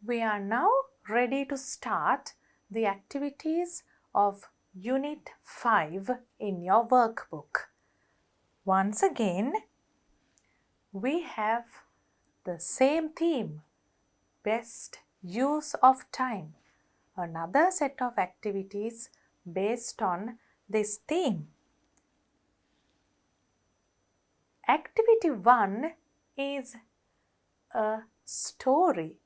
We are now ready to start the activities of Unit 5 in your workbook. Once again, we have the same theme, best use of time. Another set of activities based on this theme. Activity 1 is a story.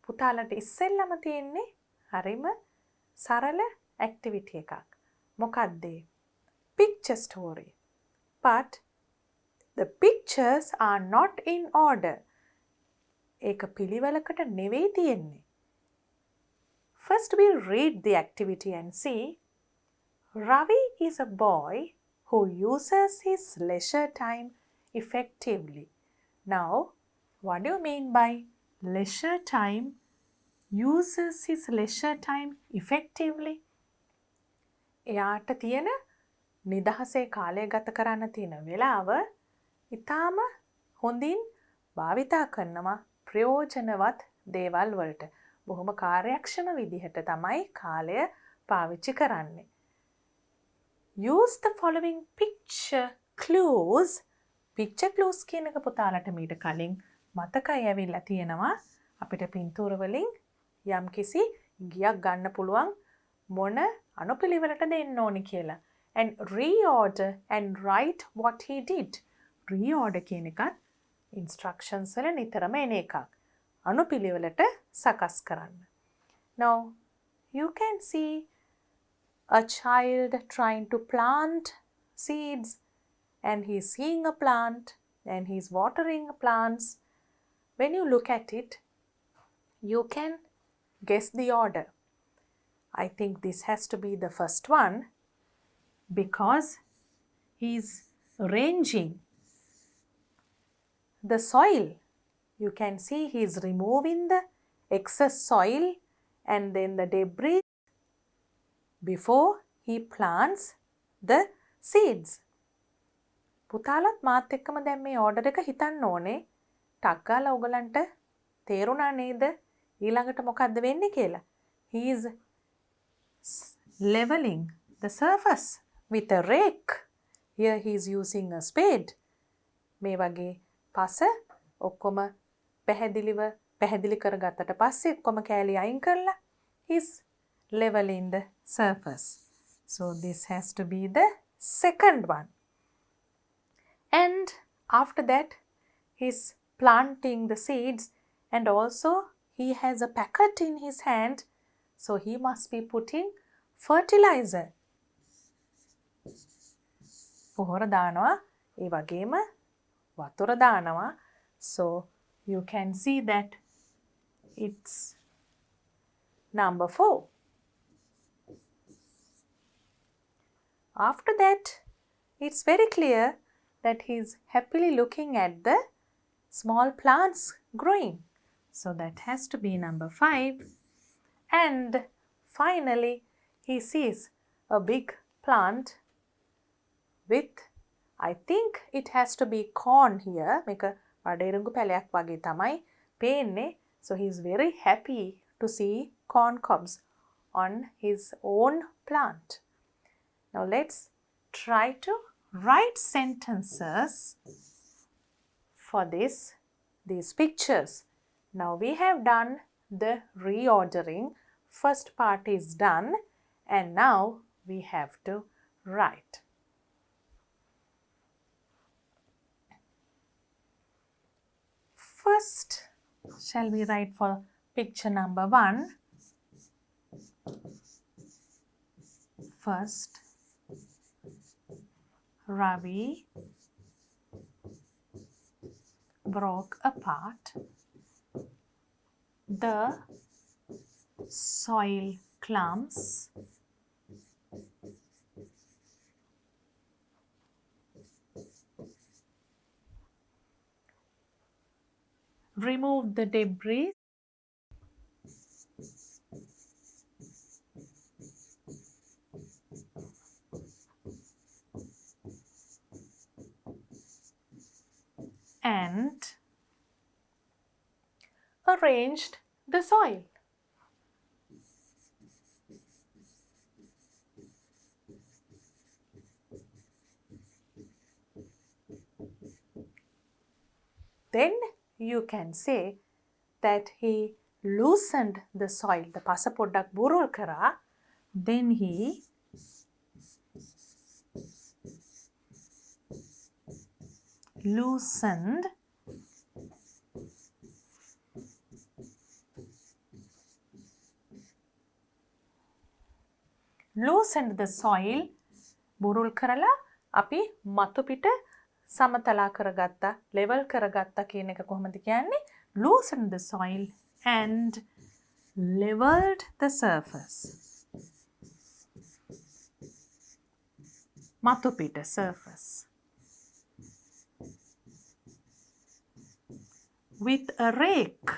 පුතාලට ඉස්සෙල්ලම තියෙන්නේ හරිම සරල activity එකක්. මොකක්ද? Picture story. But the pictures are not in order. ඒක පිළිවෙලකට නෙවෙයි තියෙන්නේ. First we'll read the activity and see. Ravi is a boy who uses his leisure time effectively. Now, what do you mean by leisure time? Uses his leisure time effectively? එයාට තියෙන නිදහසේ කාලය ගත කරන්න තියෙන වෙලාව ඉතාම හොඳින් භාවිතා කරනවා ප්‍රයෝජනවත් දේවල් වලට. බොහොම කාර්යක්ෂම විදිහට තමයි කාලය පාවිච්චි කරන්නේ. Use the following picture clues. Picture clues කියන එක පුතාලට මීට කලින් මතකයි ඇවිල්ලා තියෙනවා. අපිට පින්තූර වලින් යම්කිසි ගියක් ගන්න පුළුවන් මොන අනුපිළිවෙලට දෙන්න ඕනි කියලා. And reorder and write what he did. Reorder කියන එකත් instructions වල නිතරම එන එකක්. අනුපිළිවෙලට සකස් කරන්න. Now, you can see a child trying to plant seeds and he's seeing a plant and he's watering plants. When you look at it, you can guess the order. I think this has to be the first one because he's arranging the soil. You can see he's removing the excess soil and then the debris before he plants the seeds. පුතාලත් මාත් එක්කම දැන් මේ order එක හිතන්න ඕනේ. ටක් ගාලා ඔයගලන්ට තේරුණා නේද? ඊළඟට මොකද්ද වෙන්නේ කියලා? He is leveling the surface with a rake. Here he is using a spade. මේ වගේ පස ඔක්කොම පැහැදිලි කරගත්තට පස්සේ ඔක්කොම කෑලි අයින් කරලා he's leveling the surface. So this has to be the second one. And after that, he's planting the seeds and also he has a packet in his hand. So he must be putting fertilizer. පොහොර දානවා ඒ වගේම වතුර දානවා. So you can see that it's number 4. After that, it's very clear that he's happily looking at the small plants growing. So that has to be number 5. And finally, he sees a big plant with, I think it has to be corn here. මේක වඩේරුඟු පැලයක් වගේ තමයි පේන්නේ. So he's very happy to see corn cobs on his own plant. Now let's try to write sentences for these pictures. Now we have done the reordering. First part is done and now we have to write. First, shall we write for picture number 1? First, Ravi broke apart the soil clumps removed the debris and arranged the soil. Then you can say that he loosened the soil. The pasa poddak burul kara. Then he loosened the soil. බුරුල් කරලා අපි මතු පිට සමතලා කරගත්තා, level කරගත්තා කියන එක කොහොමද කියන්නේ? Loosened the soil and leveled the surface. මතු පිට surface. With a rake.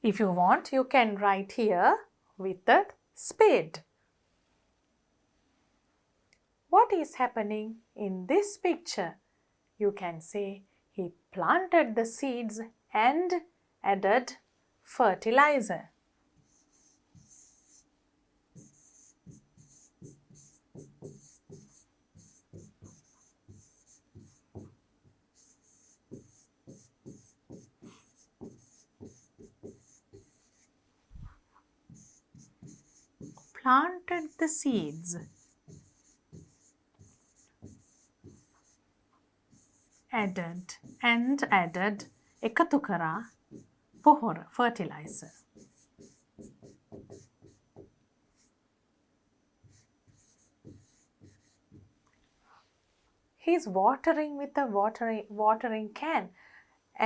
If you want, you can write here with a spade. What is happening in this picture? You can say he planted the seeds and added fertilizer. Planted the seeds. Added එකතු කරා පොහොර fertilizer. He's watering with a watering can,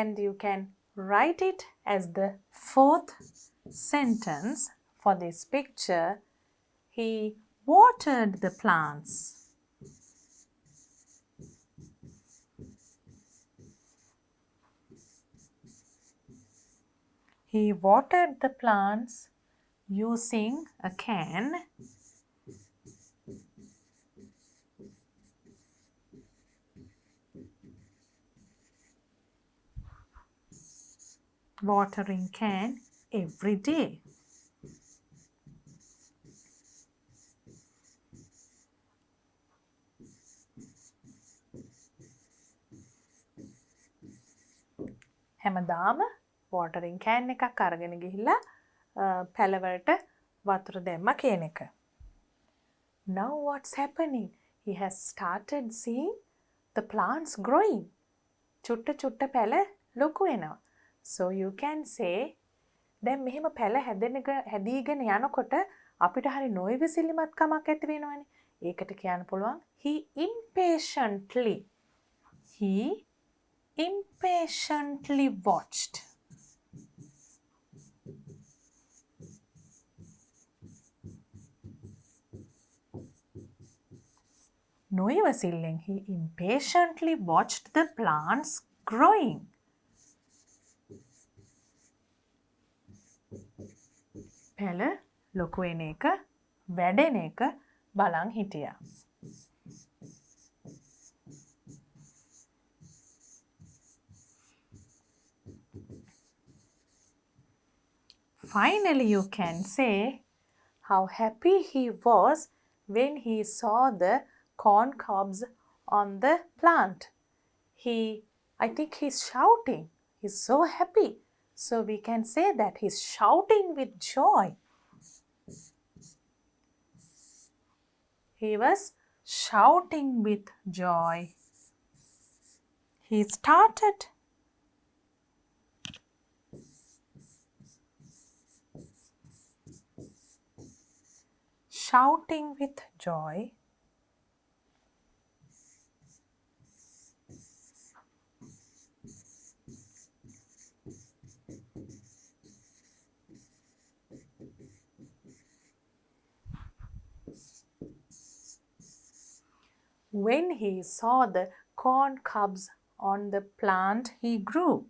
and you can write it as the fourth sentence for this picture. He watered the plants. He watered the plants using a can. Watering can every day. හැමදාම watering can එකක් අරගෙන ගිහිල්ලා පැලවලට වතුර දැම්ම කියන එක. Now what's happening? He has started seeing the plants growing. චුට්ට චුට්ට පැල ලොකු වෙනවා. So you can say දැන් මෙහෙම පැල හැදීගෙන යනකොට අපිට හරි නොයවිසිලිමත් කමක් ඇති වෙනවනේ. ඒකට කියන්න පුළුවන් he impatiently watched. නොයවසිල්ලෙන් he impatiently watched the plants growing. පැල ලොකු වෙන එක, වැඩෙන එක බලන් හිටියා. Finally, you can say how happy he was when he saw the corn cobs on the plant. I think he's shouting. He's so happy. So we can say that he's shouting with joy. He was shouting with joy. He started shouting with joy. When he saw the corn cobs on the plant he grew.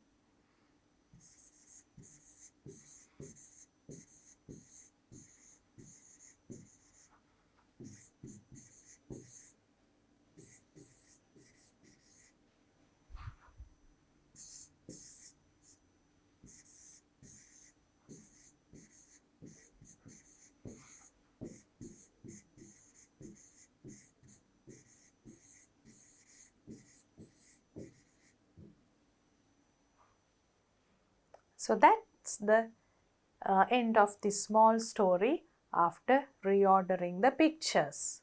So that's the end of this small story after reordering the pictures.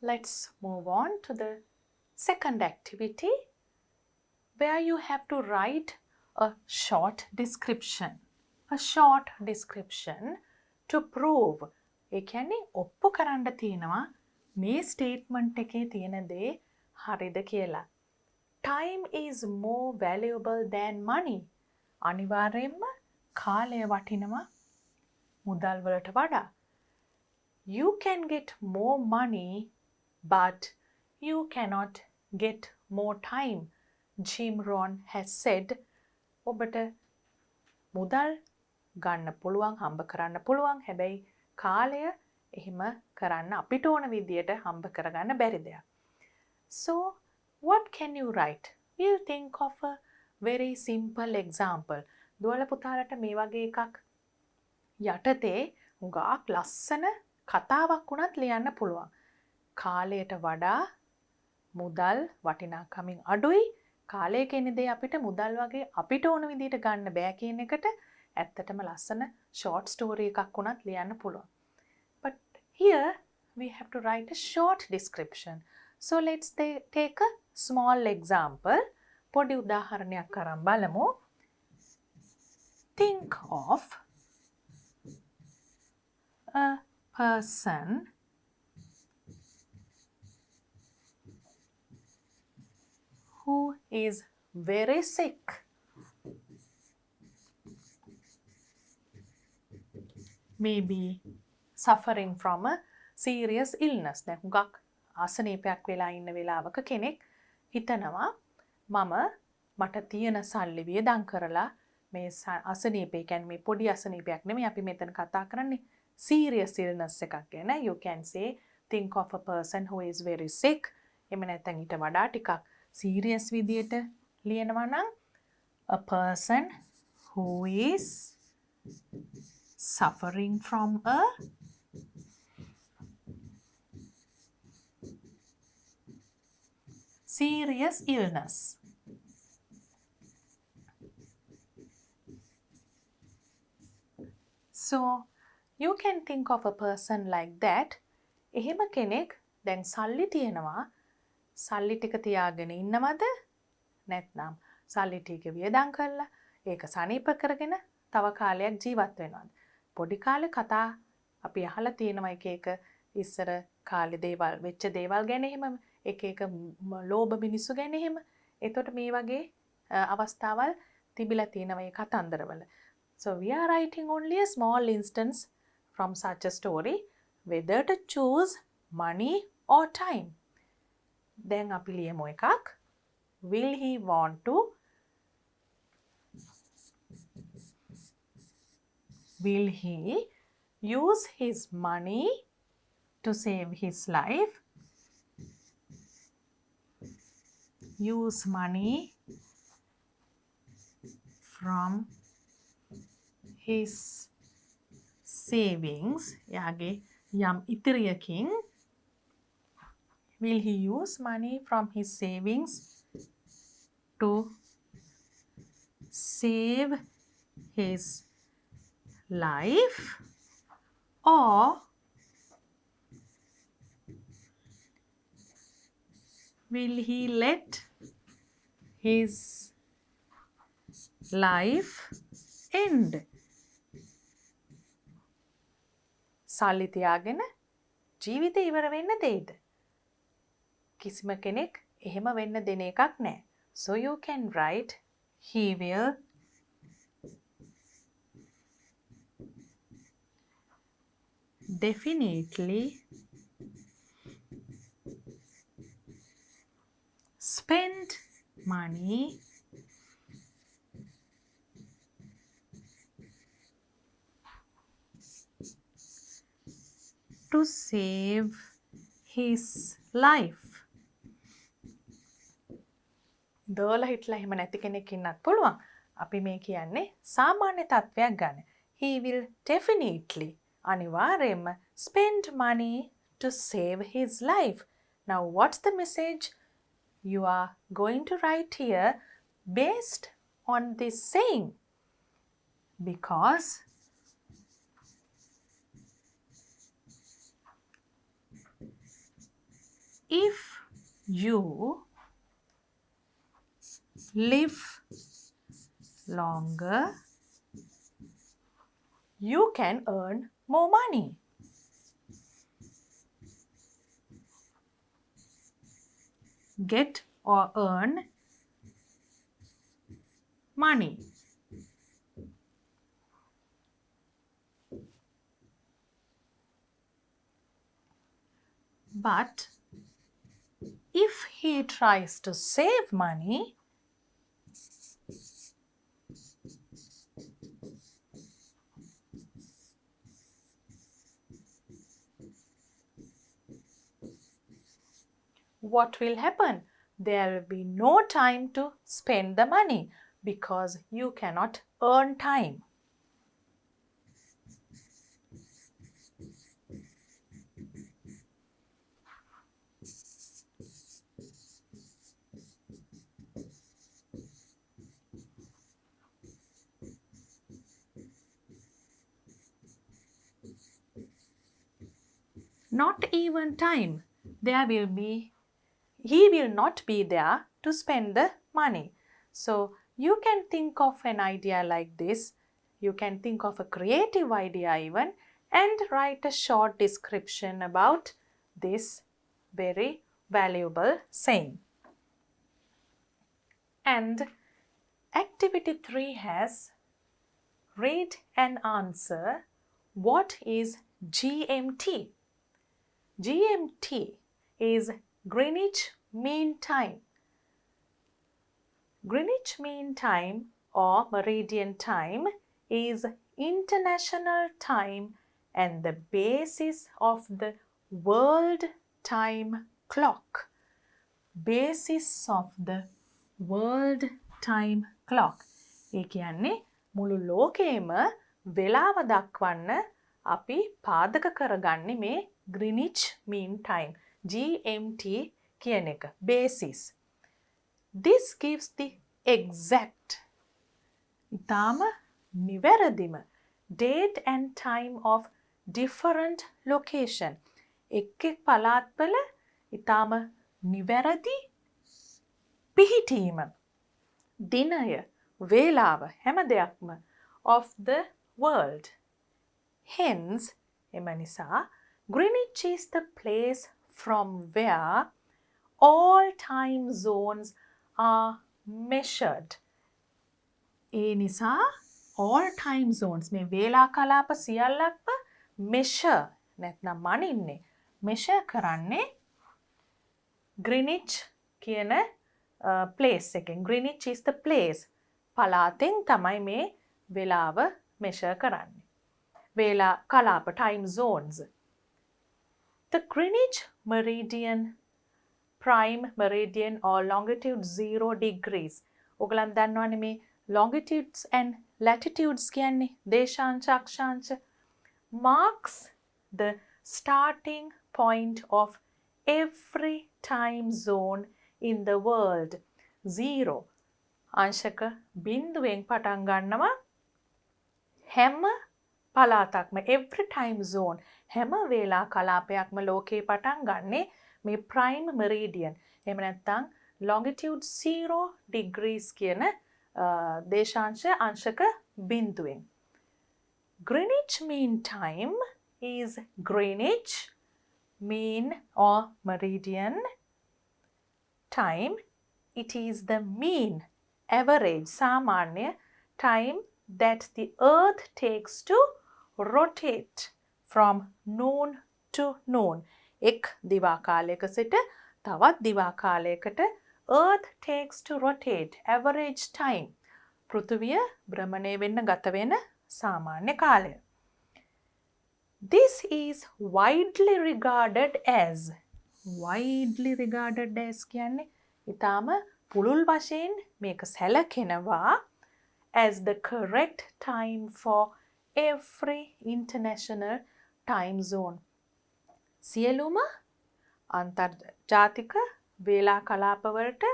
Let's move on to the second activity where you have to write a short description. A short description to prove. ඒ කියන්නේ ඔප්පු කරන්න තියෙනවා මේ statement එකේ තියෙන දේ හරිද කියලා. Time is more valuable than money. අනිවාර්යයෙන්ම කාලය වටිනවා මුදල් වලට වඩා. You can get more money but you cannot get more time. Jim Rohn has said, ඔබට මුදල් ගන්න පුළුවන්, හම්බ කරන්න පුළුවන්. හැබැයි කාලය එහෙම කරන්න අපිට ඕන විදියට හම්බ කරගන්න බැරි දෙයක්. So, what can you write? We'll think of a very simple example. දුවල පුතාලට මේ වගේ එකක් යටතේ හුඟක් ලස්සන කතාවක් වුණත් ලියන්න පුළුවන්. කාලයට වඩා මුදල් වටිනාකමින් අඩුයි. කාලය කියන දේ අපිට මුදල් වගේ අපිට ඕන විදිහට ගන්න බෑ කියන එකට ඇත්තටම ලස්සන short story එකක් වුණත් ලියන්න පුළුවන්. But here we have to write a short description. So let's take a small example. පොඩි උදාහරණයක් අරන් බලමු. Think of a person who is very sick. Maybe suffering from a serious illness. දැන් හුඟක් ආසනීපයක් වෙලා ඉන්න වෙලාවක කෙනෙක් හිතනවා මට තියෙන සල්ලි වියදම් කරලා මේ අසනීපේ කියන්නේ මේ පොඩි අසනීපයක් නෙමෙයි අපි මෙතන කතා කරන්නේ serious illness එකක් ගැන. You can say think of a person who is very sick. එහෙම නැත්නම් ඊට වඩා ටිකක් serious විදියට ලියනවා නම් a person who is suffering from a serious illness. So you can think of a person like that. එහෙම කෙනෙක් දැන් සල්ලි තියෙනවා. සල්ලි ටික තියාගෙන ඉන්නවද? නැත්නම් සල්ලි ටික වියදම් කරලා ඒක සනීප කරගෙන තව කාලයක් ජීවත් වෙනවද? පොඩි කාලේ කතා අපි අහලා තියෙනවා එක එක ඉස්සර කාලේ දේවල් වෙච්ච දේවල් ගැන එහෙම එක එක ලෝභ මිනිස්සු ගැන එහෙම. එතකොට මේ වගේ අවස්ථාවල් තිබිලා තියෙනවා මේ කතන්දරවල. So we are writing only a small instance from such a story whether to choose money or time. දැන් අපි ලියමු එකක්. Will he want to Will he use his money to save his life? Use money from his savings. යාගේ යම් ඉතිරියකින් will he use money from his savings to save his life, or will he let his life end? සල්ලි තියාගෙන ජීවිතේ ඉවර වෙන්න දෙයිද? කිසිම කෙනෙක් එහෙම වෙන්න දෙන එකක් නැහැ. So you can write he will definitely spend money to save his life. දෝලා හිටලා එහෙම නැති කෙනෙක් ඉන්නත් පුළුවන්. අපි මේ කියන්නේ සාමාන්‍ය තත්වයක් ගන්න. He will definitely අනිවාර්යයෙන්ම spend money to save his life. Now what's the message? You are going to write here based on this saying, because if you live longer, you can earn more money. Get or earn money. But if he tries to save money, what will happen? There will be no time to spend the money because you cannot earn time. Not even time. He will not be there to spend the money. So you can think of an idea like this. You can think of a creative idea even and write a short description about this very valuable saying. And activity 3 has read and answer what is GMT. GMT is Greenwich Mean Time. Greenwich Mean Time or Meridian Time is international time and the basis of the world time clock. Basis of the world time clock. ඒ කියන්නේ මුළු ලෝකේම වෙලාව දක්වන්න අපි පාදක කරගන්නේ මේ Greenwich Mean Time GMT කියන එක basis. This gives the exact ඉතාම නිවැරදිම date and time of different location. එක් පළාත්වල ඉතාම නිවැරදි පිහිටීම දිනය වේලාව හැම දෙයක්ම of the world. Hence, එම නිසා Greenwich is the place from where all time zones are measured. ඒ නිසා all time zones මේ වේලා කලාප සියල්ලක්ම measure නැත්නම් මනින්නේ measure කරන්නේ Greenwich කියන place එකෙන්. Greenwich is the place. පළාතෙන් තමයි මේ වේලාව measure කරන්නේ. වේලා කලාප time zones. The Greenwich meridian, prime meridian or longitude 0 degrees. ඔයගලන් දන්නවනේ මේ longitudes and latitudes කියන්නේ දේශාංශ අක්ෂාංශ marks the starting point of every time zone in the world. 0 අංශක බිඳුවෙන් පටන් ගන්නවා හැම පළාතක්ම every time zone හැම වේලා කලාපයක්ම ලෝකේ පටන් ගන්නේ මේ prime meridian එහෙම නැත්නම් longitude 0 degrees කියන දේශාංශ අංශක බිඳුවෙන්. Greenwich Mean Time is Greenwich Mean or Meridian time. It is the mean, average, සාමාන්‍ය time that the earth takes to rotate from noon to noon. එක් දිවා කාලයක සිට තවත් දිවා කාලයකට earth takes to rotate, average time. පෘථිවිය භ්‍රමණය වෙන්න ගත වෙන සාමාන්‍ය කාලය. This is widely regarded as කියන්නේ ඉතාම පුළුල් වශයෙන් මේක සැලකෙනවා as the correct time for every international time zone. සියලුම අන්තර්ජාතික වේලා කලාපවලට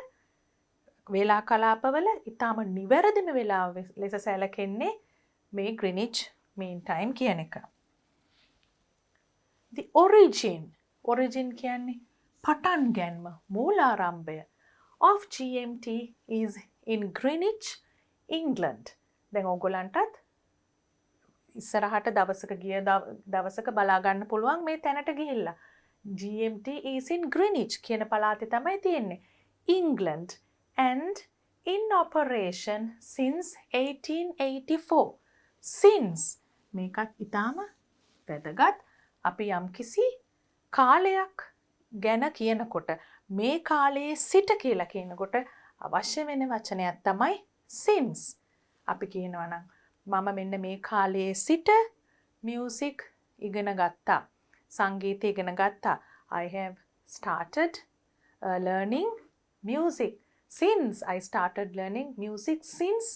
වේලා කලාපවල ඉතාම නිවැරදිම වේලාව ලෙස සැලකෙන්නේ මේ Greenwich Mean Time කියන එක. The origin කියන්නේ පටන් ගැන්ම, මූලාරම්භය of GMT is in Greenwich, England. දැන් ඕගොල්ලන්ටත් ඉස්සරහට දවසක ගිය දවසක බලා ගන්න පුළුවන් මේ තැනට ගිහිල්ලා. GMT is in Greenwich කියන පළාතේ තමයි තියෙන්නේ. England and in operation since 1884. Since මේකත් ඉතාම වැදගත්. අපි යම්කිසි කාලයක් ගැන කියනකොට මේ කාලයේ සිට කියලා කියනකොට අවශ්‍ය වෙන වචනයක් තමයි since. අපි කියනවා නම් මම මෙන්න මේ කාලයේ සිට music ඉගෙන ගත්තා. සංගීතය ඉගෙන ගත්තා. I have started learning music since I started learning music since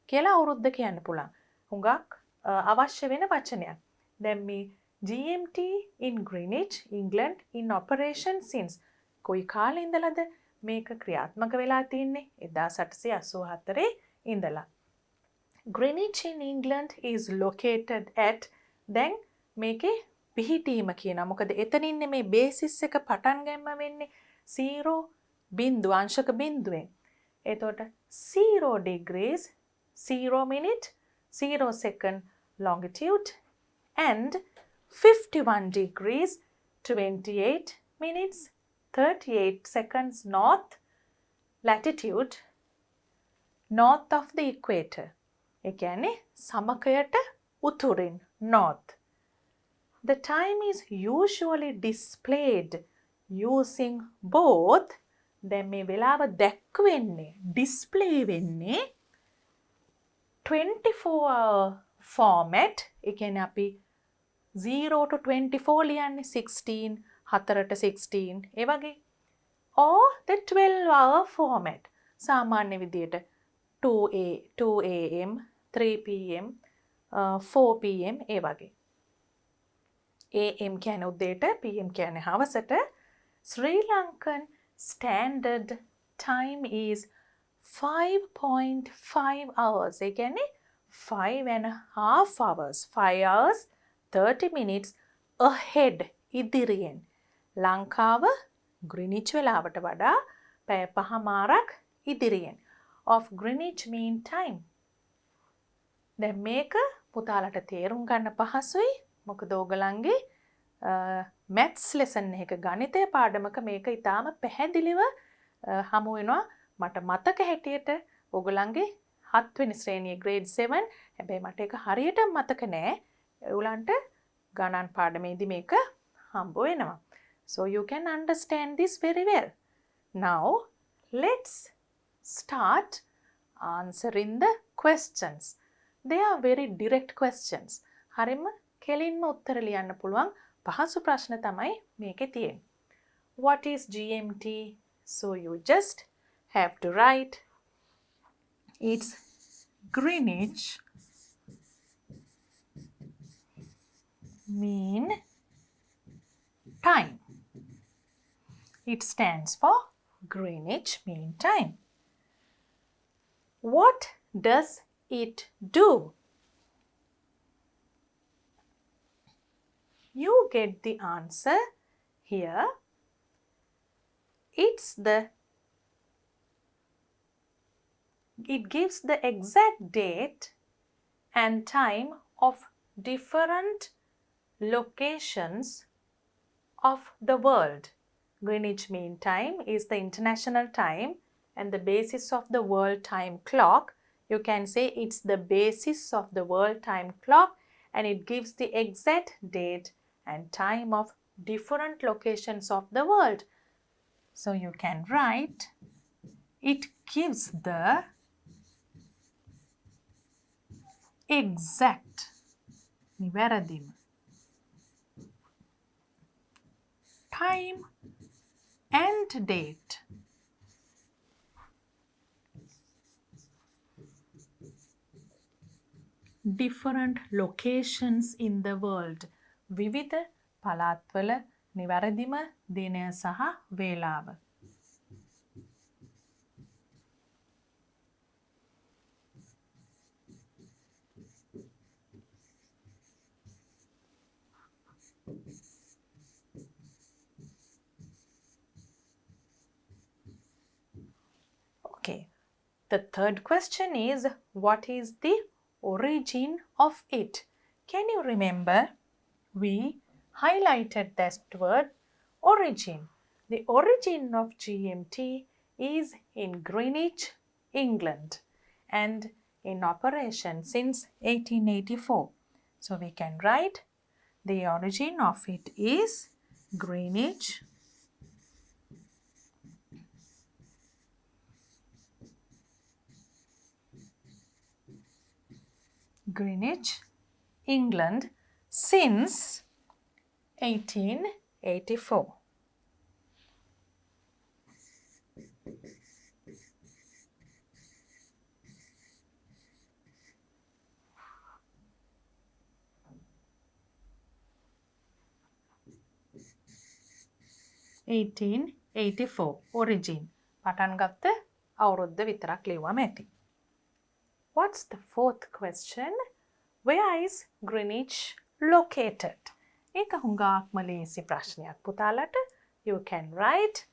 කියලා අවුරුද්ද කියන්න පුළුවන්. හුඟක් අවශ්‍ය වෙන වචනයක්. දැන් මේ GMT in Greenwich, England in operation since කොයි කාලේ ඉඳලාද මේක ක්‍රියාත්මක වෙලා තින්නේ? 1884 ඉඳලා. Greenwich in England is located at දැන් මේකේ පිහිටීම කියනවා. මොකද එතනින්නේ මේ බේසිස් එක පටන් ගැනීම වෙන්නේ 0 බිංදුව අංශක බිංදුවෙන්. එතකොට 0 degrees 0 minute 0 second longitude and 51 degrees 28 minutes 38 seconds north latitude north of the equator. ඒ කියන්නේ සමකයට උතුරින් north. The time is usually displayed using both දැන් මේ වෙලාව දැක්වෙන්නේ display වෙන්නේ 24-hour format. ඒ කියන්නේ අපි 0 to 24 ලියන්නේ 16 4ට 16 ඒ වගේ. or the 12-hour format සාමාන්‍ය විදියට 2 am 3 pm 4 pm ඒ වගේ. AM කියන්නේ උදේට, PM කියන්නේ හවසට. Sri Lankan standard time is 5.5 hours. ඒ කියන්නේ 5.5 hours. 5 hours 30 minutes ahead ඉදිරියෙන්. ලංකාව Greenwich වෙලාවට වඩා පැය 5මාරක් ඉදිරියෙන්. of Greenwich Mean Time. දැන් මේක පුතාලට තේරුම් ගන්න පහසුයි. මොකද ඕගලන්ගේ maths lesson එක ගණිතය පාඩමක මේක ඉතාම පැහැදිලිව හමු වෙනවා. මට මතක හැටියට ඕගලන්ගේ 7 වෙනි ශ්‍රේණියේ grade 7. හැබැයි මට ඒක හරියට මතක නෑ. ඒගොල්ලන්ට ගණන් පාඩමේදී මේක හම්බ වෙනවා. So you can understand this very well. Now let's start answering the questions. They are very direct questions. හරිම කෙලින්ම උත්තර ලියන්න පුළුවන් පහසු ප්‍රශ්න තමයි මේකේ තියෙන්නේ. What is GMT? So you just have to write it's Greenwich Mean Time. It stands for Greenwich Mean Time. What does it do? You get the answer here. It gives the exact date and time of different locations of the world. Greenwich Mean Time is the international time and the basis of the world time clock. You can say it's the basis of the world time clock and it gives the exact date and time of different locations of the world. So you can write it gives the exact නිවැරදිම time and date different locations in the world. විවිධ පළාත්වල නිවැරදිම දිනය සහ වේලාව. The third question is, what is the origin of it? Can you remember? We highlighted that word origin. The origin of GMT is in Greenwich, England, and in operation since 1884. So we can write the origin of it is Greenwich, England since 1884. origin. පටන් ගත්ත අවුරුද්ද විතරක් ලිව්වම ඇති. What's the fourth question? Where is Greenwich located? ඒක හුඟක්ම ලේසි ප්‍රශ්නයක් පුතාලට. You can write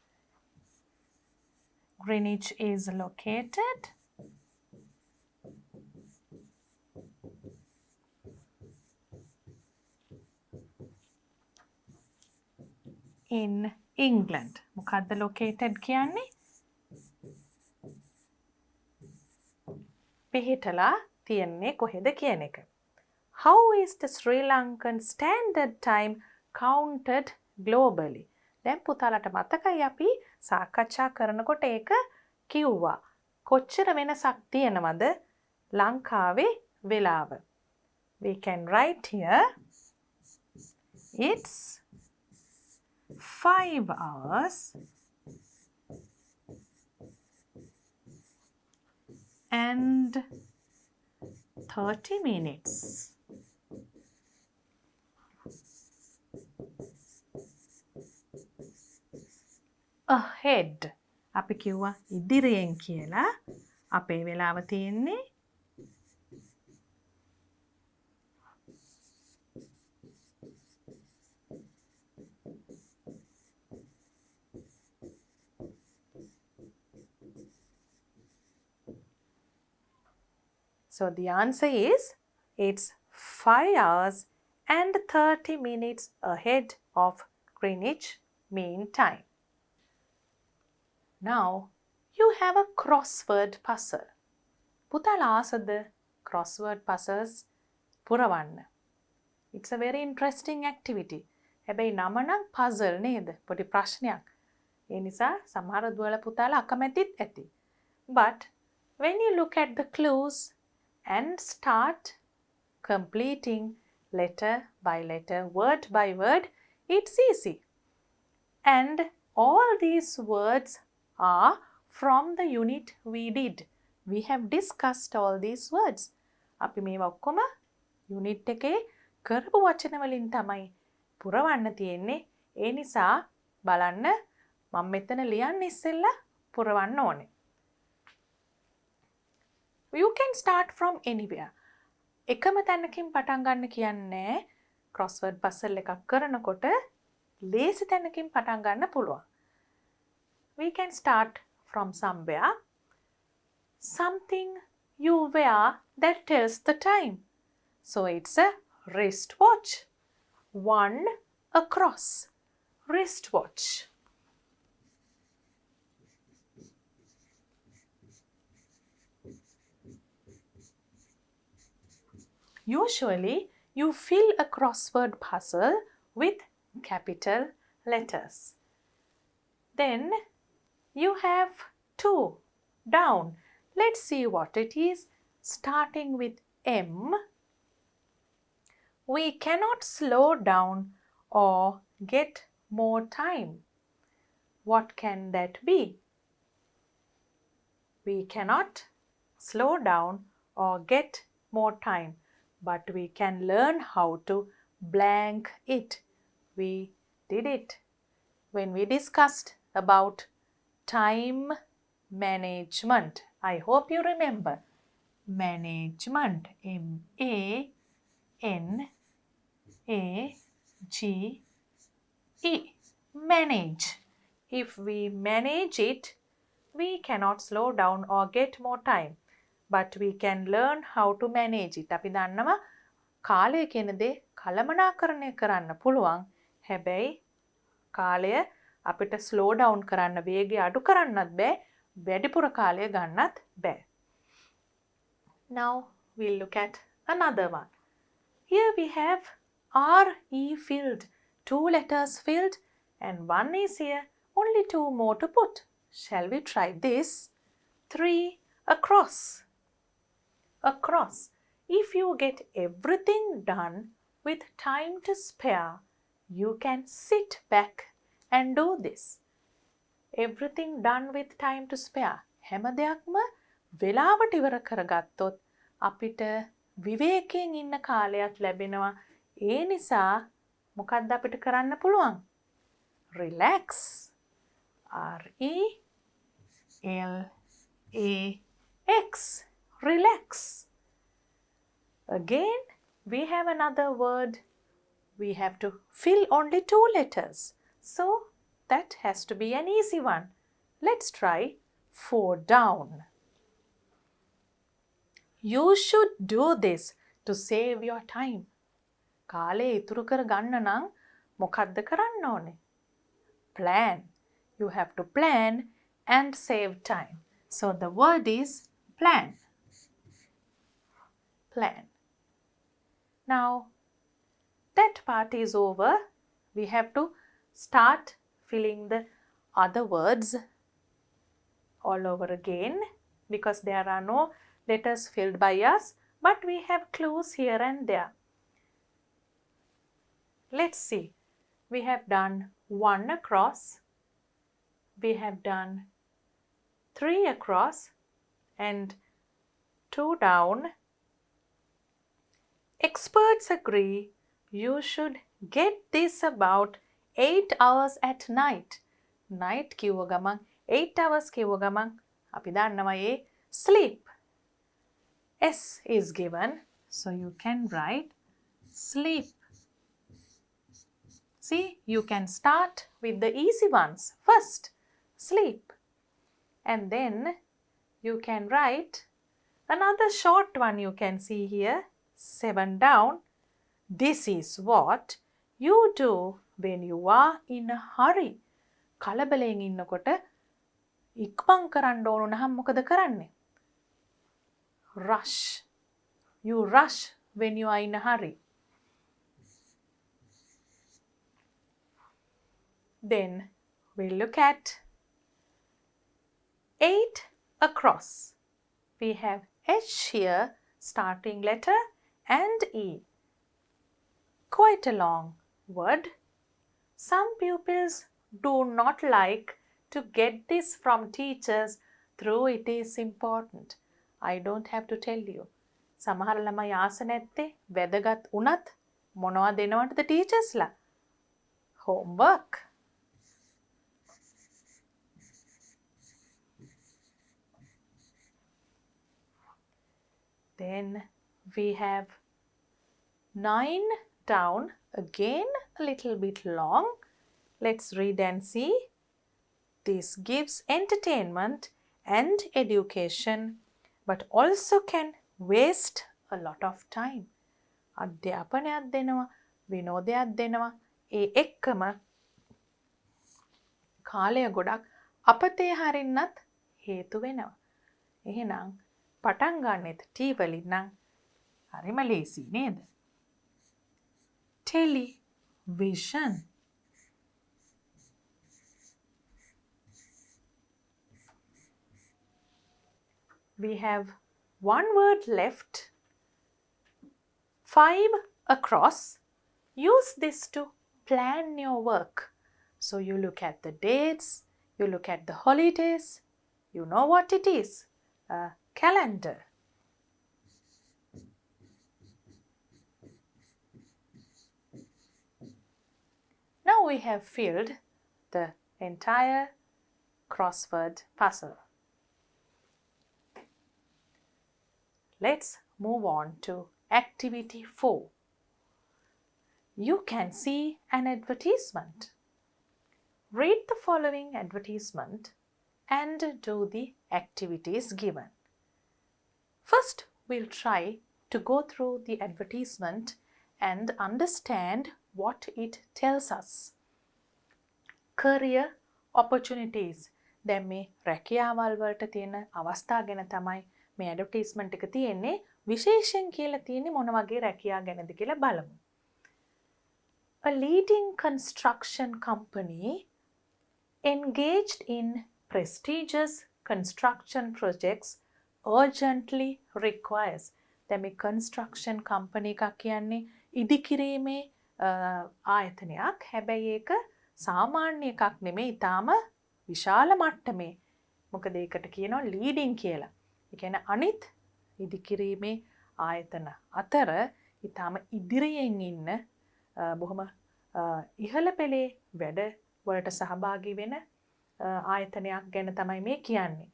Greenwich is located in England. මොකද්ද located කියන්නේ? පිහිටලා තියන්නේ කොහෙද කියන එක. How is the Sri Lankan Standard Time counted globally? දැන් පුතාලට මතකයි අපි සාකච්ඡා කරනකොට ඒක කිව්වා. කොච්චර වෙනසක් තියෙනවද ලංකාවේ වෙලාව? We can write here it's 5 hours and 30 minutes. Ahead. අපි කිව්වා ඉදිරියෙන් කියලා. අපේ වෙලාව තියෙන්නේ So the answer is it's 5 hours and 30 minutes ahead of Greenwich Mean Time. Now you have a crossword puzzle. පුතාලා ආසද crossword puzzles පුරවන්න? It's a very interesting activity. හැබැයි නම නම් puzzle නේද? පොඩි ප්‍රශ්නයක්. ඒ නිසා සමහර දුවල පුතාලා අකමැතිත් ඇති. But when you look at the clues and start completing letter by letter, word by word, it's easy. And all these words are from the unit we did. We have discussed all these words. අපි මේවා ඔක්කොම unit එකේ කරපු වචන වලින් තමයි පුරවන්න තියෙන්නේ. ඒ නිසා බලන්න මම මෙතන ලියන්න ඉස්සෙල්ලා පුරවන්න ඕනේ. You can start from anywhere. එකම තැනකින් පටන් ගන්න කියන්නේ crossword puzzle එකක් කරනකොට ලේසි තැනකින් පටන් ගන්න පුළුවන්. We can start from somewhere. Something you wear that tells the time. So it's a wristwatch. 1 across. Wristwatch. Usually, you fill a crossword puzzle with capital letters. Then, you have 2 down. Let's see what it is. Starting with M. We cannot slow down or get more time. What can that be? We cannot slow down or get more time, but we can learn how to blank it. We did it when we discussed about time management. I hope you remember. Management. M-A-N-A-G-E. Manage. If we manage it, we cannot slow down or get more time, but we can learn how to manage it. අපි දන්නවා කාලය කියන දේ කළමනාකරණය කරන්න පුළුවන්. හැබැයි කාලය අපිට slow down කරන්න, වේගය අඩු කරන්නත් බෑ, වැඩිපුර කාලය ගන්නත් බෑ. Now we'll look at another one. Here we have RE filled, 2 letters filled, and 1 is here, only 2 more to put. Shall we try this? 3 across. Across. If you get everything done with time to spare, you can sit back and do this. Everything done with time to spare. හැම දෙයක්ම වෙලාවට ඉවර කරගත්තොත් අපිට විවේකයෙන් ඉන්න කාලයක් ලැබෙනවා. ඒ නිසා මොකක්ද අපිට කරන්න පුළුවන්? Relax. R-E-L-A-X. Relax. Again, we have another word. We have to fill only 2 letters. So, that has to be an easy one. Let's try 4 down. You should do this to save your time. කාලය ඉතුරු කර ගන්න නම් මොකක්ද කරන්න ඕනේ? Plan. You have to plan and save time. So the word is plan. Plan. Now that part is over. We have to start filling the other words all over again because there are no letters filled by us, but we have clues here and there. Let's see. We have done 1 across. We have done 3 across and 2 down. Experts agree you should get this about 8 hours at night. Night කිව්ව ගමන් 8 hours කිව්ව ගමන් අපි දන්නවා ඒ sleep. S is given, so you can write sleep. See, you can start with the easy ones first, sleep. And then you can write another short one you can see here, 7 down. This is what you do when you are in a hurry. කලබලයෙන් ඉන්නකොට ඉක්මන් කරන්න ඕන නම් මොකද කරන්නේ? Rush. You rush when you are in a hurry. Then we'll look at 8 across. We have H here, starting letter, and E. Quite a long word. Some pupils do not like to get this from teachers, though it is important. I don't have to tell you. සමහර ළමයි ආස නැත්තේ වැදගත් වුණත් මොනවා දෙනවටද ටීචර්ස්ලා? Homework. Then we have 9 down, again a little bit long. Let's read and see. This gives entertainment and education, but also can waste a lot of time. අධ්‍යාපනයක් දෙනවා, විනෝදයක් දෙනවා, ඒ එක්කම කාලය ගොඩක් අපතේ හරින්නත් හේතු වෙනවා. එහෙනම් පටන් ගන්නෙත් T වලින් නම් හරිම ලේසි නේද? Television. We have 1 word left. 5 across. Use this to plan your work. So you look at the dates, you look at the holidays, you know what it is. A calendar. Now we have filled the entire crossword puzzle. Let's move on to activity 4. You can see an advertisement. Read the following advertisement and do the activities given. First, we'll try to go through the advertisement and understand what it tells us. Career opportunities. දැන් මේ රැකියාවල් වලට තියෙන අවස්ථා ගැන තමයි මේ advertisement එක තියෙන්නේ. විශේෂයෙන් කියලා තියෙන්නේ මොන වගේ රැකියා ගැනද කියලා බලමු. A leading construction company engaged in prestigious construction projects urgently requires. දැන් මේ construction company එකක් කියන්නේ ඉදිකිරීමේ ආයතනයක්. හැබැයි ඒක සාමාන්‍ය එකක් නෙමෙයි. ඊටාම විශාල මට්ටමේ. මොකද ඒකට කියනවා leading කියලා. ඒ කියන්නේ අනිත් ඉදිකිරීමේ ආයතන අතර ඊටාම ඉදිරියෙන් ඉන්න බොහොම ඉහළ පෙළේ වැඩ වලට සහභාගී වෙන ආයතනයක් ගැන තමයි මේ කියන්නේ.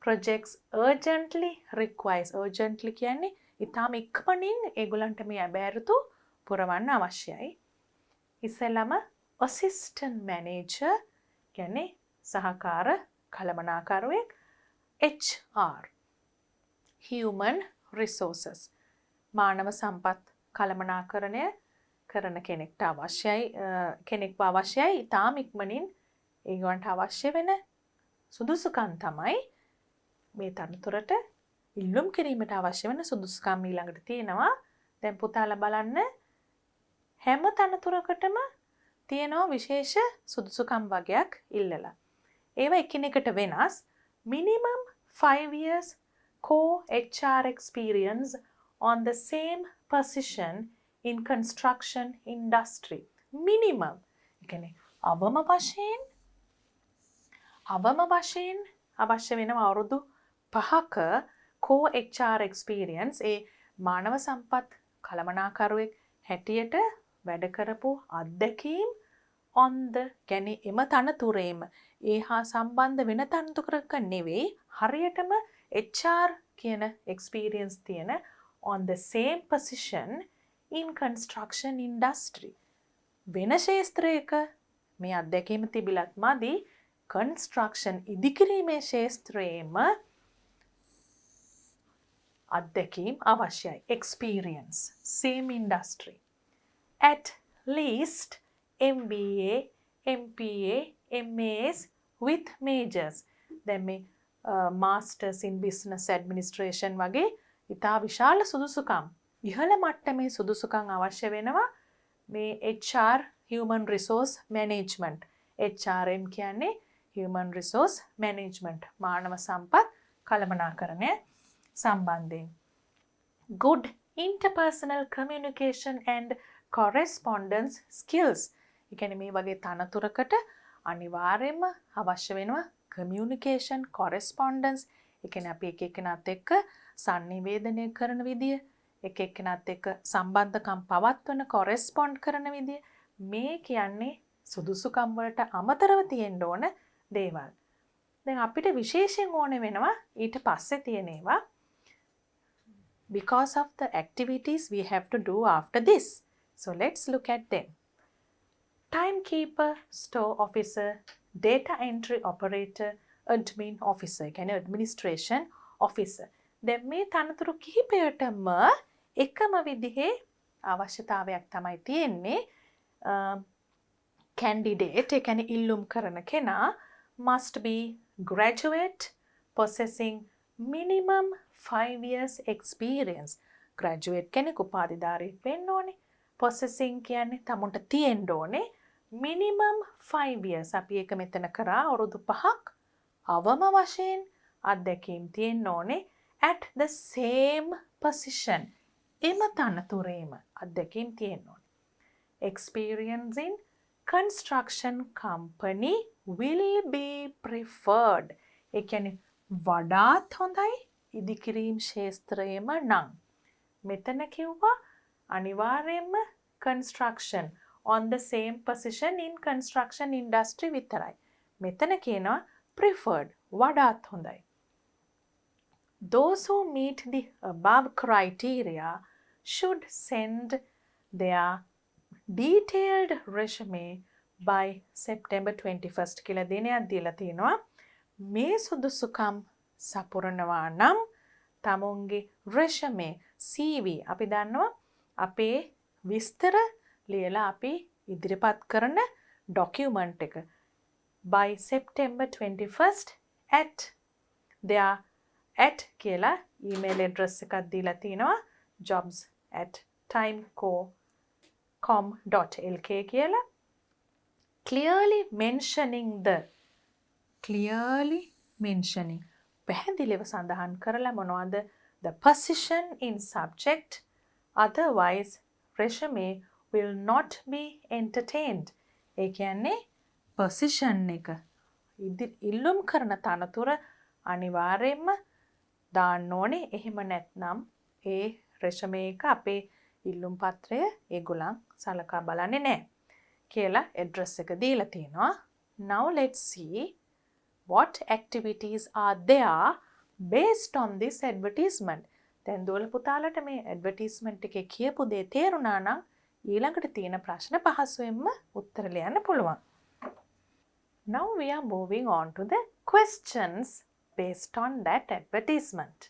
Projects urgently requires. urgently කියන්නේ ඊටාම ඉක්මනින් ඒගොල්ලන්ට මේ අබෑරුතු පුරවන්න අවශ්‍යයි. ඉස්සෙල්ලාම assistant manager කියන්නේ සහකාර කළමනාකරුවෙක්. HR human resources මානව සම්පත් කළමනාකරණය කරන කෙනෙක්ට කෙනෙක්ව අවශ්‍යයි. ඊටාම ඉක්මනින් ඒගොල්ලන්ට අවශ්‍ය වෙන සුදුසුකම් තමයි මේ තනතුරට ඉල්ලුම් කිරීමට අවශ්‍ය වෙන සුදුසුකම් ඊළඟට තියෙනවා. දැන් පුතාලා බලන්න හැම තනතුරකටම තියෙනවා විශේෂ සුදුසුකම් වගයක් ඉල්ලලා. ඒවා එකිනෙකට වෙනස්. Minimum 5 years core HR experience on the same position in construction industry. Minimum. ඒ කියන්නේ අවම වශයෙන් අවශ්‍ය වෙනවා අවුරුදු 5ක core HR experience. ඒ මානව සම්පත් කළමනාකරුවෙක් හැටියට වැඩ කරපු අත්දැකීම් on the කියන්නේ එම තනතුරේම ඒ හා සම්බන්ධ වෙන තනතුරක නෙවෙයි හරියටම HR කියන experience තියෙන on the same position in construction industry. වෙන ක්ෂේත්‍රයක මේ අත්දැකීම තිබිලත් මදි. construction ඉදිකිරීමේ ක්ෂේත්‍රයේම අත්දැකීම් අවශ්‍යයි. experience same industry. At least MBA, MPA, MAS with majors. දැන් මේ masters in business administration වගේ ඉතා විශාල සුදුසුකම් ඉහළ මට්ටමේ සුදුසුකම් අවශ්‍ය වෙනවා මේ HR human resource management. HRM කියන්නේ human resource management මානව සම්පත් කළමනාකරණය සම්බන්ධයෙන්. Good interpersonal communication and correspondence skills. ඒ කියන්නේ මේ වගේ තනතුරකට අනිවාර්යයෙන්ම අවශ්‍ය වෙනවා communication, correspondence. ඒ කියන්නේ අපි එක එක්කෙනාත් එක්ක sannivedanaya කරන විදිය, එක එක්කෙනාත් එක්ක සම්බන්ධකම් පවත්වන correspond කරන විදිය. මේ කියන්නේ සුදුසුකම් වලට අමතරව තියෙන්න ඕන දේවල්. දැන් අපිට විශේෂයෙන් ඕනේ වෙනවා ඊට පස්සේ තියෙන ඒවා. Because of the activities we have to do after this. So let's look at them. Timekeeper, store officer, data entry operator, admin officer. කියන්නේ administration officer. දැන් මේ තනතුරු කිහිපයටම එකම විදිහේ අවශ්‍යතාවයක් තමයි තියෙන්නේ. Candidate, ඒ කියන්නේ ඉල්ලුම් කරන කෙනා must be graduate possessing minimum 5 years experience. Graduate කෙනෙක් උපාධිධාරියෙක් වෙන්න ඕනේ. Possessing කියන්නේ තමුන්ට තියෙන්න ඕනේ minimum 5 years. අපි ඒක මෙතන කරා අවුරුදු 5ක් අවම වශයෙන් අත්දැකීම් තියෙන්න ඕනේ at the same position. එම තනතුරේම අත්දැකීම් තියෙන්න ඕනේ. Experience in construction company will be preferred. ඒ කියන්නේ වඩාත් හොඳයි ඉදිකිරීම් ක්ෂේත්‍රයේම නම්. මෙතන කිව්වා අනිවාර්යයෙන්ම construction on the same position in construction industry විතරයි. මෙතන කියනවා preferred වඩාත් හොඳයි. Those who meet the above criteria should send their detailed resume by September 21st කියලා දිනයක් දීලා තියෙනවා. මේ සුදුසුකම් සපුරනවා නම් තමුන්ගේ රෙෂමේ CV අපි දන්නවා අපේ විස්තර ලියලා අපි ඉදිරිපත් කරන ඩොකියුමන්ට් එක by September 21st at their at කියලා ඊමේල් ඇඩ්‍රස් එකක් දීලා තිනවා jobs@timeco.com.lk කියලා clearly mentioning පැහැදිලිව සඳහන් කරලා මොනවද the position in subject otherwise resume will not be entertained ඒ කියන්නේ position එක ඉල්ලුම් කරන තනතුර අනිවාර්යයෙන්ම දාන්න ඕනේ එහෙම නැත්නම් ඒ resume එක අපේ ඉල්ලුම් පත්‍රය ඒගොල්ලන් සලකා බලන්නේ නැහැ කියලා address එක දීලා තියෙනවා now let's see what activities are there based on this advertisement දැන් දෝල පුතාලට මේ advertisement එකේ කියපු දේ තේරුණා නම් ඊළඟට තියෙන ප්‍රශ්න පහසුවෙන්ම උත්තර ලියන්න පුළුවන් now we are moving on to the questions based on that advertisement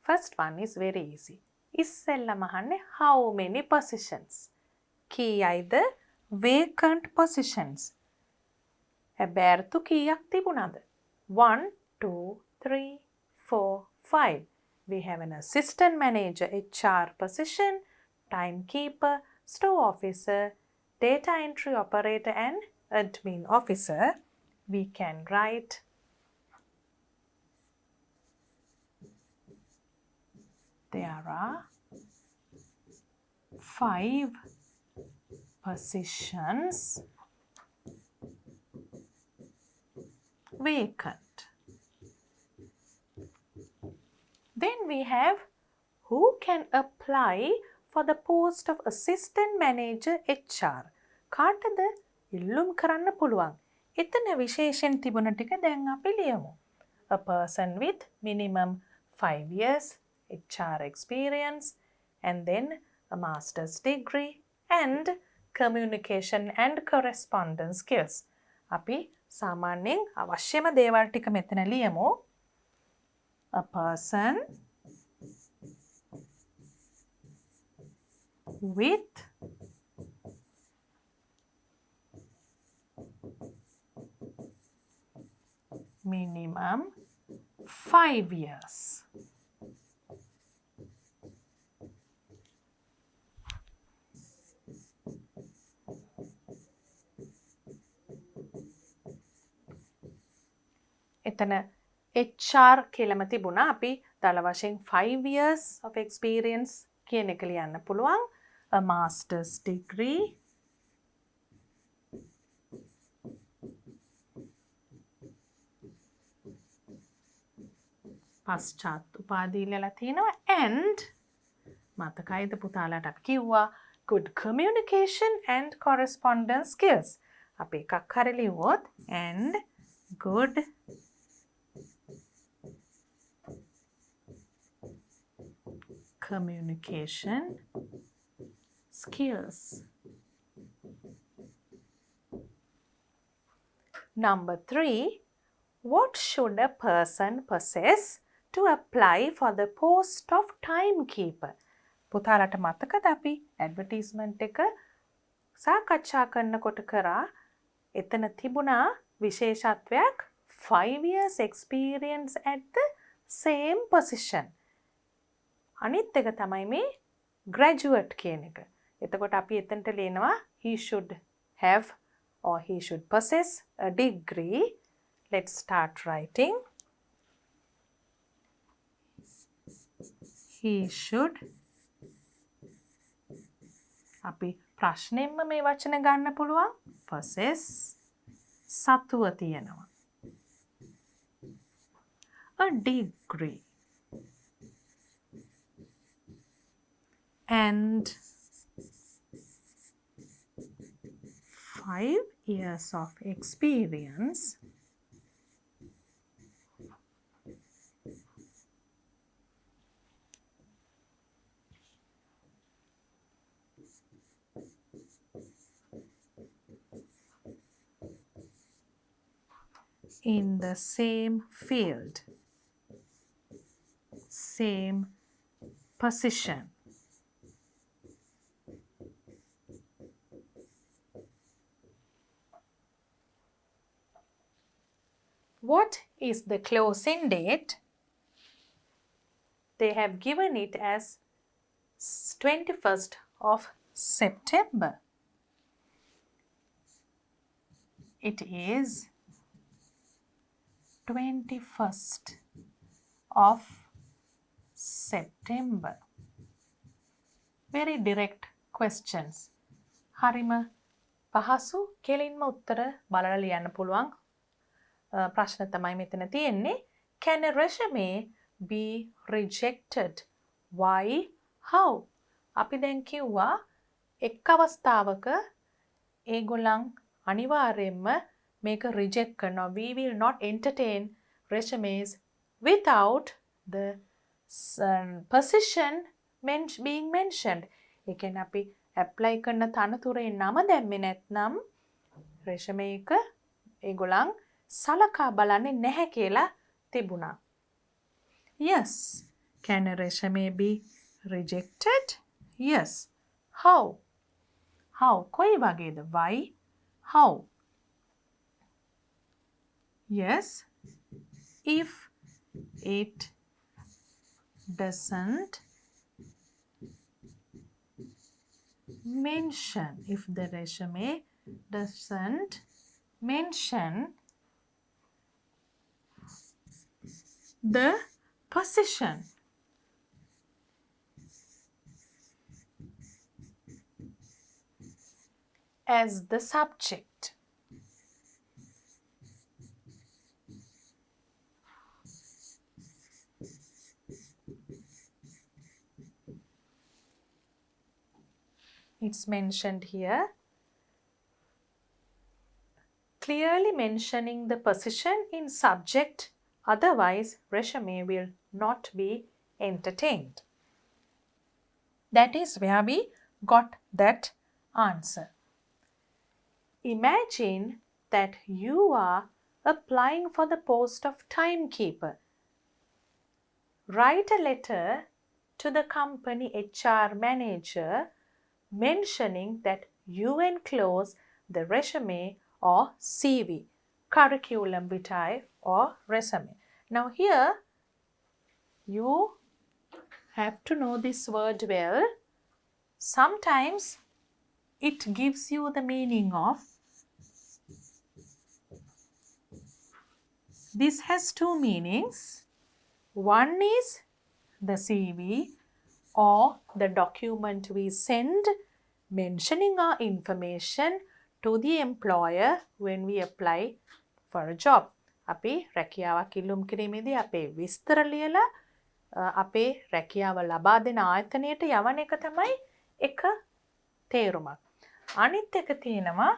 first one is very easy ඉස්සෙල්ලම අහන්නේ how many positions කීයයිද vacant positions හැබැර්තු කීයක් තිබුණාද 1 2 3 4 5 we have an assistant manager HR position timekeeper store officer data entry operator and admin officer we can write there are 5 positions vacant. Then we have who can apply for the post of assistant manager HR. කාටද ඉල්ලුම් කරන්න පුළුවන්. එතන විශේෂයෙන් තිබුණ ටික දැන් අපි ලියමු. A person with minimum 5 years HR experience and then a master's degree and communication and correspondence skills. අපි සාමාන්‍යයෙන් අවශ්‍යම දේවල් ටික මෙතන ලියමු. A person with minimum 5 years. එතන HR කියලම තිබුණා අපි දල වශයෙන් 5 years of experience කියන එක ලියන්න පුළුවන් a master's degree පශ්චාත් උපාධිය ලියලා තිනවා and මතකයිද පුතාලට අපි කිව්වා good communication and correspondence skills අපි එකක් හරි ලිව්වොත් and good communication skills. Number 3, what should a person possess to apply for the post of timekeeper? පුතාලට මතකද අපි ඇඩ්වර්ටයිස්මන්ට් එක සාකච්ඡා කරනකොට කරා එතන තිබුණා විශේෂත්වයක් 5 years experience at the same position. අනිත් එක තමයි මේ graduate කියන එක. එතකොට අපි එතනට ලියනවා he should have or he should possess a degree. Let's start writing. He should අපි ප්‍රශ්නෙම්ම මේ වචන ගන්න පුළුවන් possess සතුව තියෙනවා. A degree and 5 years of experience in the same field, same position. What is the closing date? They have given it as 21st of September. It is 21st of September. Very direct questions. හරිම පහසු කෙලින්ම උත්තර බලලා ලියන්න පුළුවන් ප්‍රශ්න තමයි මෙතන තියෙන්නේ. Can a resume be rejected? Why? How? අපි දැන් කිව්වා එක් අවස්ථාවක ඒගොල්ලන් අනිවාර්යයෙන්ම මේක reject කරනවා. We will not entertain resumes without the position being mentioned. ඒ කියන්නේ අපි apply කරන තනතුරේ නම දැම්මේ නැත්නම් resume එක ඒගොල්ලන් සලකා බලන්නේ නැහැ කියලා තිබුණා. Yes. Can a resume be rejected? Yes. How? How? කොයි වගේද? Why? How? Yes. If it doesn't mention, if the resume doesn't mention the position. As the subject. It's mentioned here. Clearly mentioning the position in subject, otherwise resume will not be entertained. That is where we got that answer. Imagine that you are applying for the post of timekeeper. Write a letter to the company HR manager mentioning that you enclose the resume or CV, curriculum vitae or resume. Now here you have to know this word well. Sometimes it gives you the meaning of, this has two meanings. One is the CV or the document we send mentioning our information to the employer when we apply for a job. අපි රැකියාවක් ඉල්ලුම් කිරීමේදී අපේ විස්තර ලියලා අපේ රැකියාව ලබා දෙන ආයතනයට යවන එක තමයි එක තේරුමක්. අනිත් එක තියෙනවා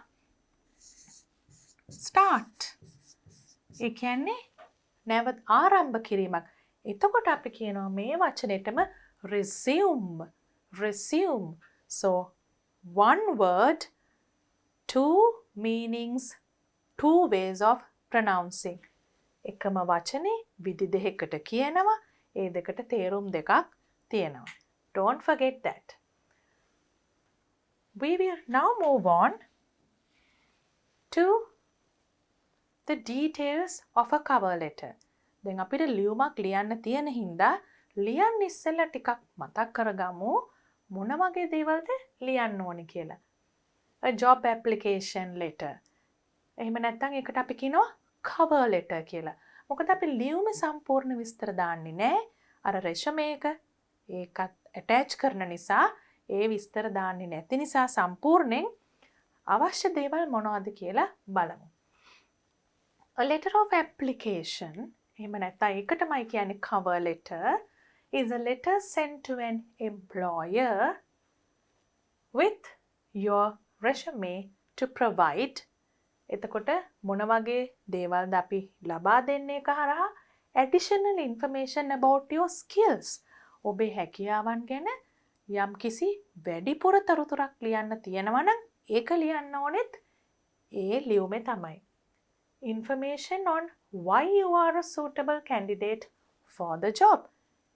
start. ඒ කියන්නේ නැවත ආරම්භ කිරීමක්. එතකොට අපි කියනවා මේ වචනෙටම resume. Resume. So one word, two meanings, two ways of pronouncing. එකම වචනේ විදි දෙකකට කියනවා. ඒ දෙකට තේරුම් දෙකක් තියෙනවා. Don't forget that. We will now move on to the details of a cover letter. දැන් අපිට ලියුමක් ලියන්න තියෙන හින්දා ලියන්න ඉස්සෙල්ලා ටිකක් මතක් කරගමු මොන වගේ දේවල්ද ලියන්න ඕනේ කියලා. A job application letter. එහෙම නැත්නම් ඒකට අපි කියනවා cover letter කියලා. මොකද අපි ලියුමේ සම්පූර්ණ විස්තර දාන්නේ නැහැ. අර resume එක ඒකත් attach කරන නිසා ඒ විස්තර දාන්නේ නැති නිසා සම්පූර්ණයෙන් අවශ්‍ය දේවල් මොනවද කියලා බලමු. A letter of application, එහෙම නැත්නම් ඒකටමයි කියන්නේ cover letter, is a letter sent to an employer with your resume to provide. එතකොට මොන වගේ දේවල්ද අපි ලබා දෙන්නේ එක හරහා additional information about your skills. ඔබේ හැකියාවන් ගැන යම් කිසි වැඩිපුර තොරතුරක් ලියන්න තියෙනවා නම් ඒක ලියන්න ඕනෙත් ඒ ලියුමේ තමයි. information on why you are a suitable candidate for the job.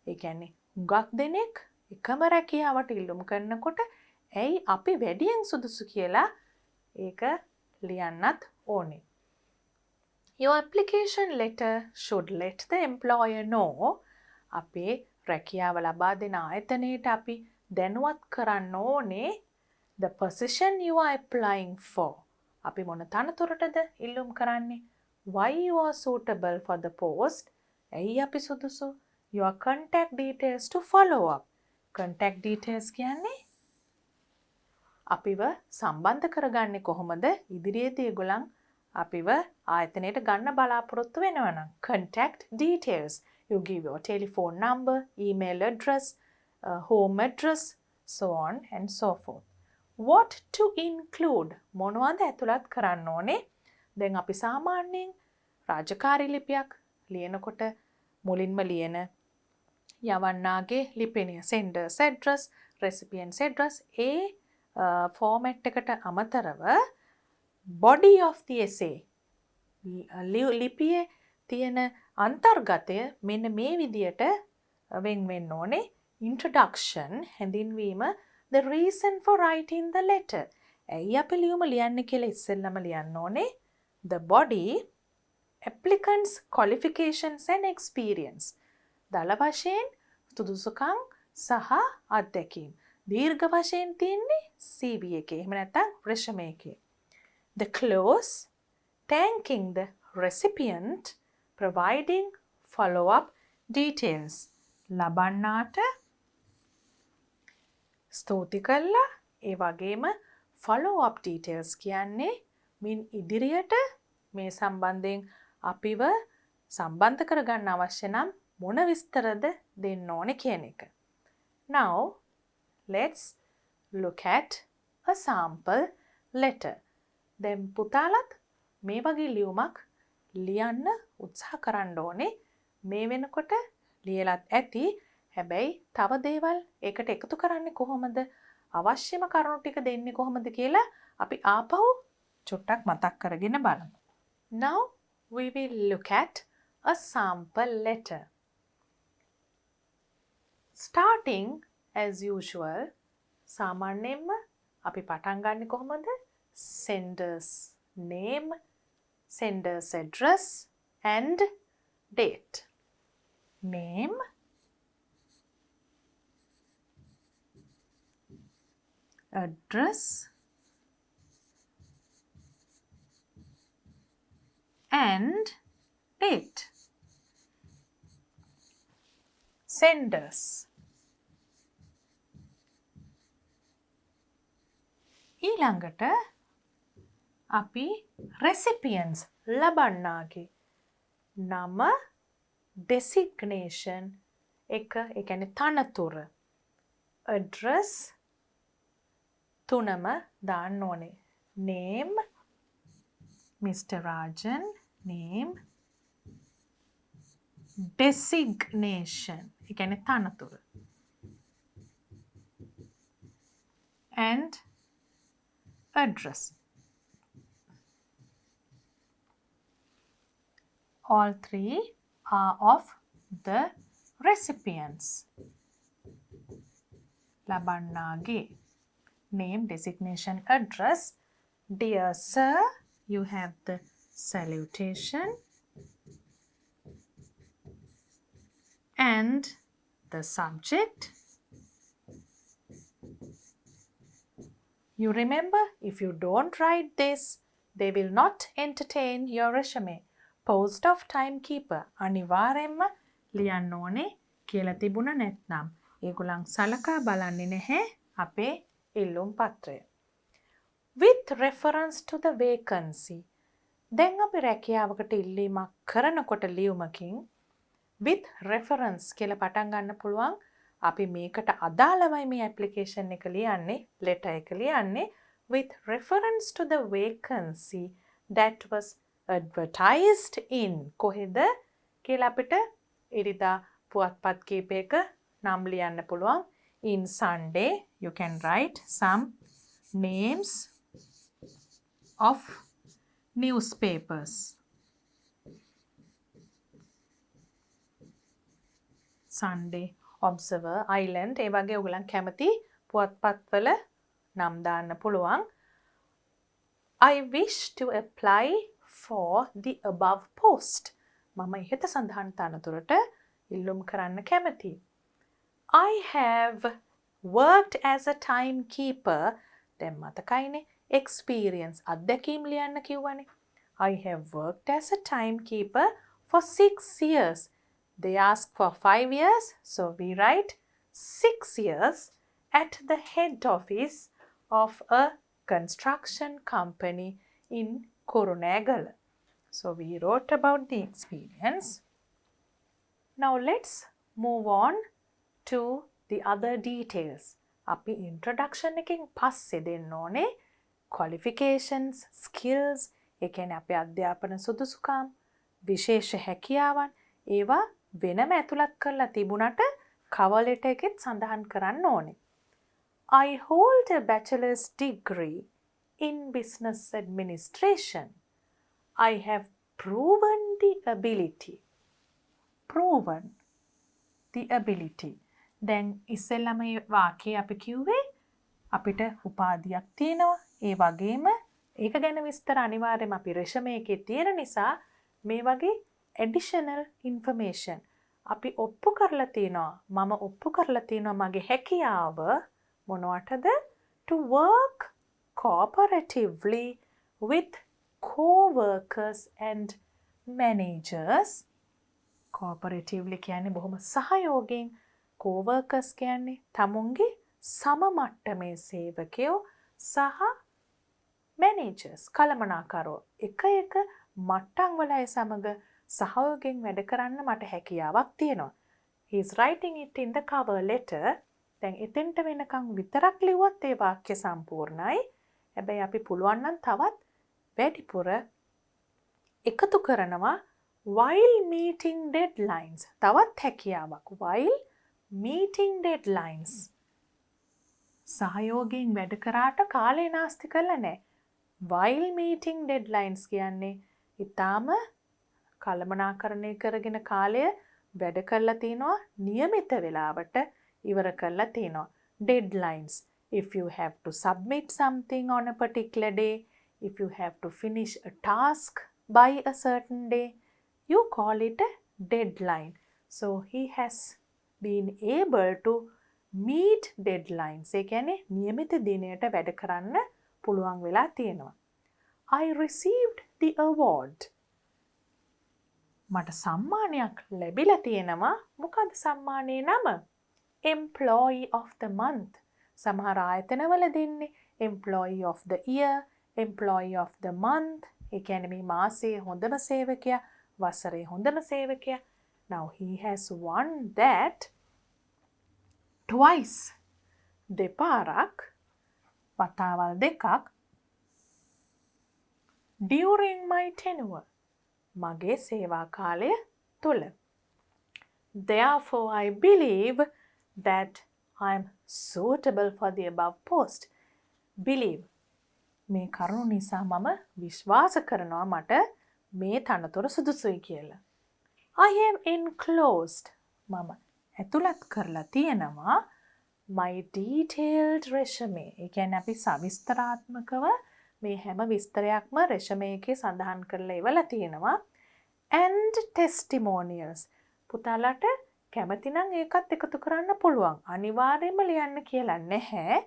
ඒ කියන්නේ හුඟක් දෙනෙක් එකම රැකියාවට ඉල්ලුම් කරනකොට ඇයි අපි වැඩියෙන් සුදුසු කියලා ඒක ලියන්නත් ඕනේ. Your application letter should let the employer know අපේ රැකියාව ලබා දෙන ආයතනයට අපි දැනුවත් කරන්න ඕනේ the position you are applying for. අපි මොන තනතුරටද ඉල්ලුම් කරන්නේ? Why you are suitable for the post? ඇයි අපි සුදුසු? Your contact details to follow up. Contact details කියන්නේ අපිව සම්බන්ධ කරගන්නේ කොහොමද? ඉදිරියේදී ඒගොල්ලන් අපිව ආයතනයට ගන්න බලාපොරොත්තු වෙනවා නම් contact details. You give your telephone number, email address, home address, so on and so forth. What to include? මොනවද ඇතුළත් කරන්න ඕනේ? දැන් අපි සාමාන්‍යයෙන් රාජකාරී ලිපියක් ලියනකොට මුලින්ම ලියන යවන්නාගේ ලිපිනය sender's address, recipient's address ඒ ෆෝමැට් එකට අමතරව body of the essay ලිපියේ තියෙන අන්තර්ගතය මෙන්න මේ විදියට වෙන් වෙන්න ඕනේ. introduction හැඳින්වීම, the reason for writing the letter ඇයි අපි ලියුම ලියන්නේ කියලා ඉස්සෙල්ලම ලියන්න ඕනේ. the body, applicants qualifications and experience දල වශයෙන් සුදුසුකම් සහ අත්දැකීම්. දීර්ඝ වශයෙන් තියෙන්නේ CV එකේ. එහෙම නැත්නම් resume එකේ. The clause thanking the recipient, providing follow-up details. ලබන්නාට ස්තුති කළා. ඒ වගේම follow-up details කියන්නේ මින් ඉදිරියට මේ සම්බන්ධයෙන් අපිව සම්බන්ධ කරගන්න අවශ්‍ය නම් මොන විස්තරද දෙන්න ඕනේ කියන එක. Now let's look at a sample letter. දැන් පුතාලත් මේ වගේ ලියුමක් ලියන්න උත්සාහ කරන්න ඕනේ. මේ වෙනකොට ලියලත් ඇති. හැබැයි තව දේවල් ඒකට එකතු කරන්නේ කොහොමද? අවශ්‍යම කරුණු ටික දෙන්නේ කොහොමද කියලා අපි ආපහු චුට්ටක් මතක් කරගෙන බලමු. Now we will look at a sample letter. Starting as usual, සාමාන්‍යයෙන්ම අපි පටන් ගන්නේ කොහොමද? Sender's name, sender's address and date. Name, address and date. Senders. ඊළඟට අපි recipients ලබන්නාගේ නම, designation එක, ඒ කියන්නේ තනතුර, address තුනම දාන්න ඕනේ. name, Mr. Rajan, name, designation ඒ කියන්නේ තනතුර, and address. All three are of the recipients. ලබන්නාගේ name, designation, address. Dear sir, you have the salutation and the subject. You remember, if you don't write this, they will not entertain your resume. Post of timekeeper අනිවාර්යෙන්ම ලියන්න ඕනේ කියලා තිබුණ නැත්නම් ඒගොල්ලන් සලකා බලන්නේ නැහැ අපේ ඉල්ලුම් පත්‍රය. With reference to the vacancy. දැන් අපි රැකියාවකට ඉල්ලීමක් කරනකොට ලියුමකින් with reference කියලා පටන් ගන්න පුළුවන්. අපි මේකට අදාළවයි මේ ඇප්ලිකේෂන් එක ලියන්නේ, ලෙටර් එක ලියන්නේ with reference to the vacancy that was advertised in. කොහෙද කියලා අපිට ඉරිදා පුවත්පත් කීපයක නම් ලියන්න පුළුවන්. In Sunday, you can write some names of newspapers. Sunday, Observer, Island ඒ වගේ ඔයගලන් කැමති පුවත්පත්වල නම් දාන්න පුළුවන්. I wish to apply for the above post. මම ඉහත සඳහන් තනතුරට ඉල්ලුම් කරන්න කැමතියි. I have worked as a timekeeper. දැන් මතකයිනේ experience අත්දැකීම් ලියන්න කිව්වනේ. I have worked as a timekeeper for 6 years. They ask for 5 years, so we write 6 years at the head office of a construction company in Kurunegala. So we wrote about the experience. Now let's move on to the other details. අපි introduction එකෙන් පස්සේ දෙන්න ඕනේ qualifications, skills, ඒ කියන්නේ අපේ අධ්‍යාපන සුදුසුකම්, විශේෂ හැකියාවන් ඒවා වෙනම ඇතුළත් කරලා තිබුණට cover letter එකෙත් සඳහන් කරන්න ඕනේ. I hold a bachelor's degree in business administration. I have proven the ability. Proven the ability. දැන් ඉස්සෙල්ලම මේ වාක්‍යය අපි කිව්වේ අපිට උපාධියක් තියෙනවා. ඒ වගේම ඒක ගැන විස්තර අනිවාර්යයෙන්ම අපි රෙෂමේ එකේ තියෙන නිසා මේ වගේ additional information අපි ඔප්පු කරලා තිනවා. මම ඔප්පු කරලා තිනවා මගේ හැකියාව මොනවටද? To work cooperatively with co-workers and managers. Cooperatively කියන්නේ බොහොම සහයෝගයෙන්, co-workers කියන්නේ තමුන්ගේ සම මට්ටමේ සේවකයෝ සහ managers කළමනාකරෝ එක එක මට්ටම් වල අය සමග සහයෝගයෙන් වැඩ කරන්න මට හැකියාවක් තියෙනවා. He is writing it in the cover letter. දැන් එතෙන්ට වෙනකන් විතරක් ලිව්වත් ඒ වාක්‍ය සම්පූර්ණයි. හැබැයි අපි පුළුවන් නම් තවත් වැඩිපුර එකතු කරනවා while meeting deadlines. තවත් හැකියාවක් while meeting deadlines. සහයෝගයෙන් වැඩ කරාට කාලේ නාස්ති කරලා නැහැ. while meeting deadlines කියන්නේ ඊටාම කළමනාකරණය කරගෙන කාලය වැඩ කරලා තිනවා નિયમિત වෙලාවට ඉවර කරලා තිනවා. Deadlines. If you have to submit something on a particular day, if you have to finish a task by a certain day, you call it a deadline. So he has been able to meet deadlines. ඒ කියන්නේ નિયમિત දිනයට වැඩ කරන්න පුළුවන් වෙලා තියෙනවා. I received the award. මට සම්මානයක් ලැබිලා තියෙනවා. මොකද සම්මානයේ නම? Employee of the month. සමහර ආයතනවල දෙන්නේ Employee of the year, Employee of the month. ඒ කියන්නේ මේ මාසයේ හොඳම සේවකයා, වසරේ හොඳම සේවකයා. Now he has won that twice. දෙපාරක් වතාවල් දෙකක් during my tenure. මගේ සේවා කාලය තුල. Therefore I believe that I am suitable for the above post. Believe. මේ කරුණ නිසා මම විශ්වාස කරනවා මට මේ තනතුර සුදුසුයි කියලා. I have enclosed. මම ඇතුළත් කරලා තියෙනවා my detailed resume. ඒ කියන්නේ අපි සවිස්තරාත්මකව මේ හැම විස්තරයක්ම resume එකේ සඳහන් කරලා ඉවලා තියෙනවා. And testimonials. පුතාලට කැමති නම් ඒකත් එකතු කරන්න පුළුවන්. අනිවාර්යයෙන්ම ලියන්න කියලා නැහැ.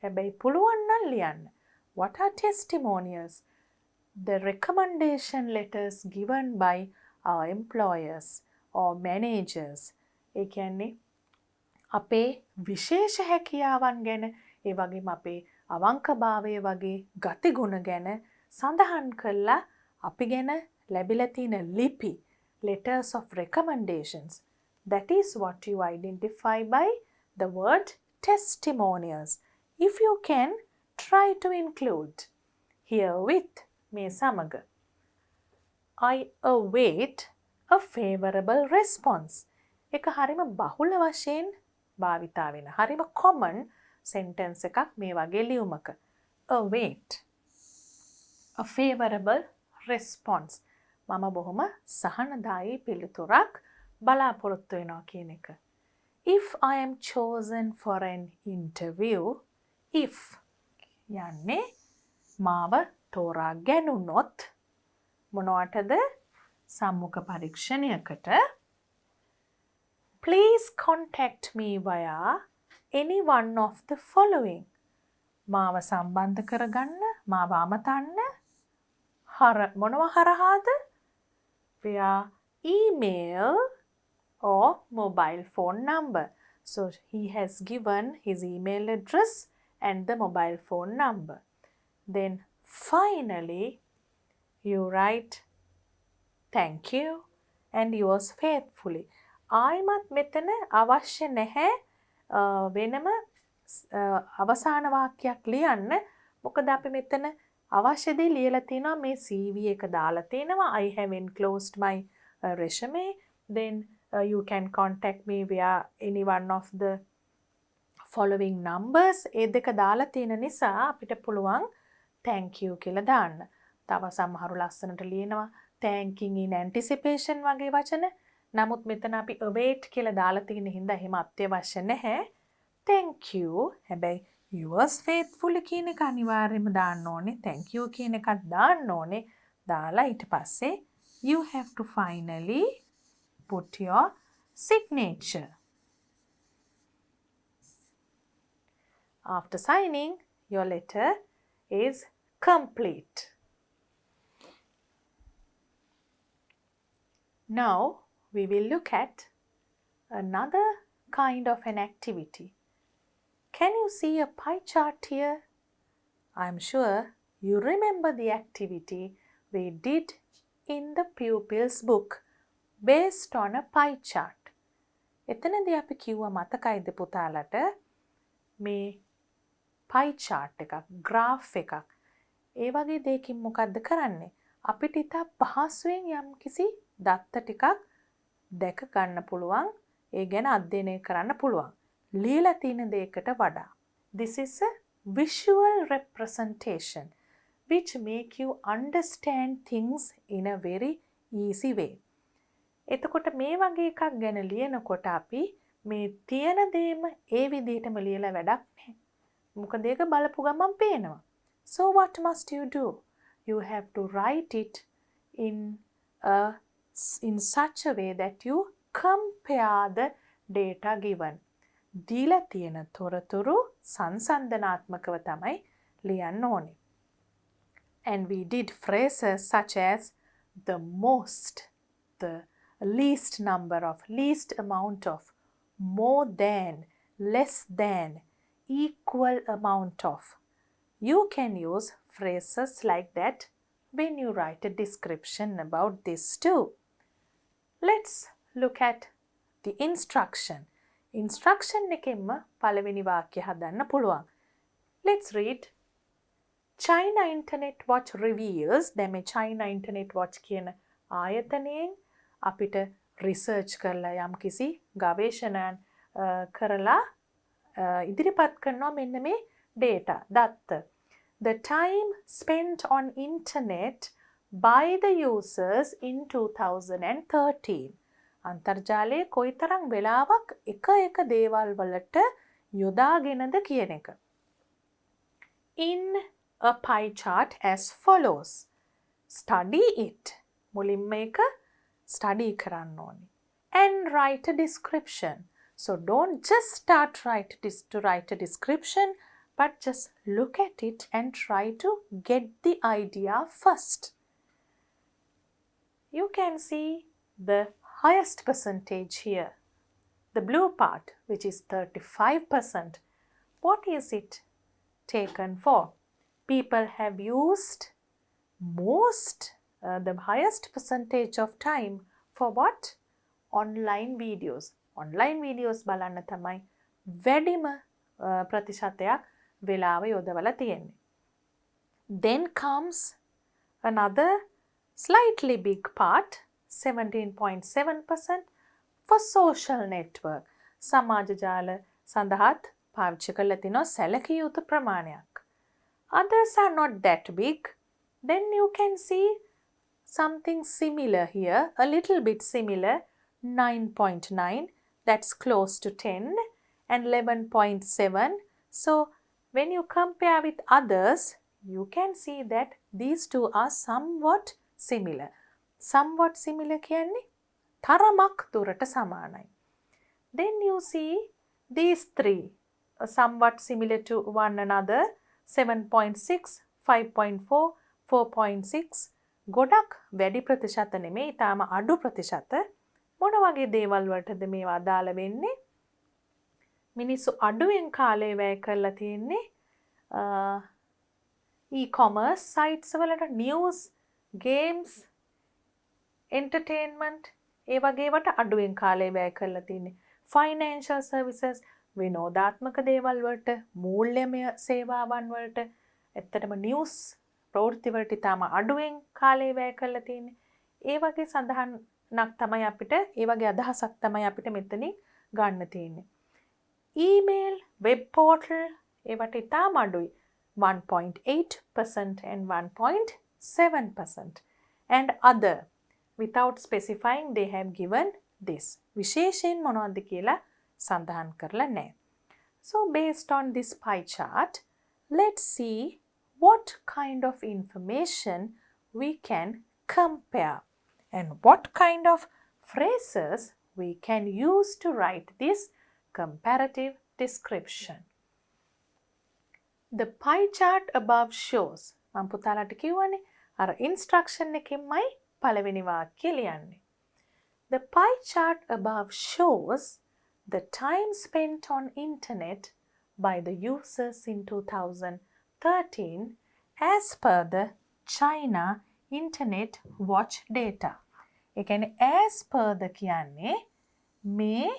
හැබැයි පුළුවන් නම් ලියන්න. What are testimonials? The recommendation letters given by our employers or managers. ඒ කියන්නේ අපේ විශේෂ හැකියාවන් ගැන ඒ වගේම අපේ අවංකභාවය වගේ ගතිගුණ ගැන සඳහන් කරලා අපි ගැන ලැබිලා තියෙන ලිපි letters of recommendations. That is what you identify by the word testimonials. If you can, try to include herewith මේ සමග. I await a favorable response. එක හරිම බහුල වශයෙන් භාවිතා වෙන හරිම common sentence එකක් මේ වගේ ලියුමක. Await a favorable response. මම බොහොම සහනදායී පිළිතුරක් බලාපොරොත්තු වෙනවා කියන එක. if I am chosen for an interview, if යන්නේ මාව තෝරා ගැනුනොත් මොනවටද සම්මුඛ පරීක්ෂණයකට please contact me via any one of the following. මාව සම්බන්ධ කරගන්න, මාව අමතන්න මොනව හරහාද? via email or mobile phone number. So he has given his email address and the mobile phone number. Then finally you write thank you and yours faithfully. ආයිමත් මෙතන අවශ්‍ය නැහැ වෙනම අවසාන වාක්‍යයක් ලියන්න. මොකද අපි මෙතන අවශ්‍ය දේ ලියලා තියෙනවා. මේ CV එක දාලා තියෙනවා. I have enclosed my resume. Then you can contact me via any one of the following numbers. ඒ දෙක දාලා තියෙන නිසා අපිට පුළුවන් thank you කියලා දාන්න. තව සමහරු ලස්සනට ලියනවා thanking in anticipation වගේ වචන. නමුත් මෙතන අපි await කියලා දාලා තියෙන හින්දා එහෙම අත්‍යවශ්‍ය නැහැ. thank you. හැබැයි yours faithfully කියන එක අනිවාර්යයෙන්ම දාන්න ඕනේ. thank you කියන එකත් දාන්න ඕනේ. දාලා ඊට පස්සේ you have to finally put your signature. After signing, your letter is complete. Now we will look at another kind of an activity. Can you see a pie chart here? I'm sure you remember the activity we did in the pupils book based on a pie chart. එතනදී අපි කිව්වා මතකයිද පුතාලට මේ pie chart එකක්, graph එකක්. ඒ වගේ දෙයකින් මොකද්ද කරන්නේ? අපිට ඉතා පහසුවෙන් යම්කිසි දත්ත ටිකක් දැක ගන්න පුළුවන්. ඒ ගැන අධ්‍යයනය කරන්න පුළුවන්. ලියලා තියෙන දෙයකට වඩා. This is a visual representation which make you understand things in a very easy way. එතකොට මේ වගේ එකක් ගැන ලියනකොට අපි මේ තියෙන දේම ඒ විදිහටම ලියලා වැඩක් නැහැ. මොකද ඒක බලපු ගමන් පේනවා. So what must you do? You have to write it in such a way that you compare the data given. දීලා තියෙන තොරතුරු සංසන්දනාත්මකව තමයි ලියන්න ඕනේ. And we did phrases such as the most, the least number of, least amount of, more than, less than, equal amount of. You can use phrases like that when you write a description about this too. Let's look at the instruction. Instruction එකෙන්ම පළවෙනි වාක්‍ය හදන්න පුළුවන්. Let's read. China Internet Watch reveals. දැන් මේ China Internet Watch කියන ආයතනයෙන් අපිට research කරලා යම්කිසි ගවේෂණයන් කරලා ඉදිරිපත් කරනවා මෙන්න මේ data දත්ත. The time spent on internet by the users in 2013. අන්තර්ජාලයේ කොයිතරම් වෙලාවක් එක දේවල් වලට යොදාගෙනද කියන එක. In a pie chart as follows. Study it. මුලින්ම එක study කරන්න ඕනේ. And write a description. So don't just start to write a description, but just look at it and try to get the idea first. You can see the highest percentage here, the blue part, which is 35%. What is it taken for? People have used the highest percentage of time for what? Online videos. Online videos බලන්න තමයි වැඩිම ප්‍රතිශතයක් වෙලාව යොදවලා තියෙන්නේ. Then comes another slightly big part, 17.7% for social network. සමාජ ජාල සඳහාත් පාවිච්චි කරලා තිනවා සැලකිය යුතු ප්‍රමාණයක්. Others are not that big. Then you can see something similar here, a little bit similar, 9.9 that's close to 10, and 11.7. So when you compare with others, you can see that these two are somewhat similar. Somewhat similar කියන්නේ තරමක් දුරට සමානයි. Then you see these three somewhat similar to one another, 7.6, 5.4, 4.6. ගොඩක් වැඩි ප්‍රතිශත නෙමෙයි, ඊටාම අඩු ප්‍රතිශත. මොන වගේ දේවල් වලටද මේවා අදාළ වෙන්නේ? මිනිස්සු අඩුවෙන් කාලය වැය කරලා තියෙන්නේ e-commerce sites වලට, news, games, entertainment ඒ වගේවට අඩුවෙන් කාලය වැය කරලා තියෙන්නේ. Financial services, විනෝදාත්මක දේවල් වලට, මූල්‍යමය සේවාවන් වලට, ඇත්තටම news ප්‍රවෘත්ති වලට ඉතාම අඩුවෙන් කාලය වැය කරලා තියෙන්නේ. ඒ වගේ සඳහනක් තමයි අපිට, ඒ වගේ අදහසක් තමයි අපිට මෙතනින් ගන්න තියෙන්නේ. email, web portal ඒවට ඉතාම අඩුයි. 1.8% and 1.7%. And other, without specifying, they have given this. විශේෂයෙන් මොනවද කියලා සඳහන් කරලා නැහැ. So based on this pie chart, let's see what kind of information we can compare and what kind of phrases we can use to write this comparative description. The pie chart above shows, මම පුතාලට කිව්වනේ අර instruction එකෙන්මයි පළවෙනි වාක්‍යය ලියන්නේ. The pie chart above shows the time spent on internet by the users in 2013 as per the China Internet Watch data. ඒ කියන්නේ as per the කියන්නේ මේ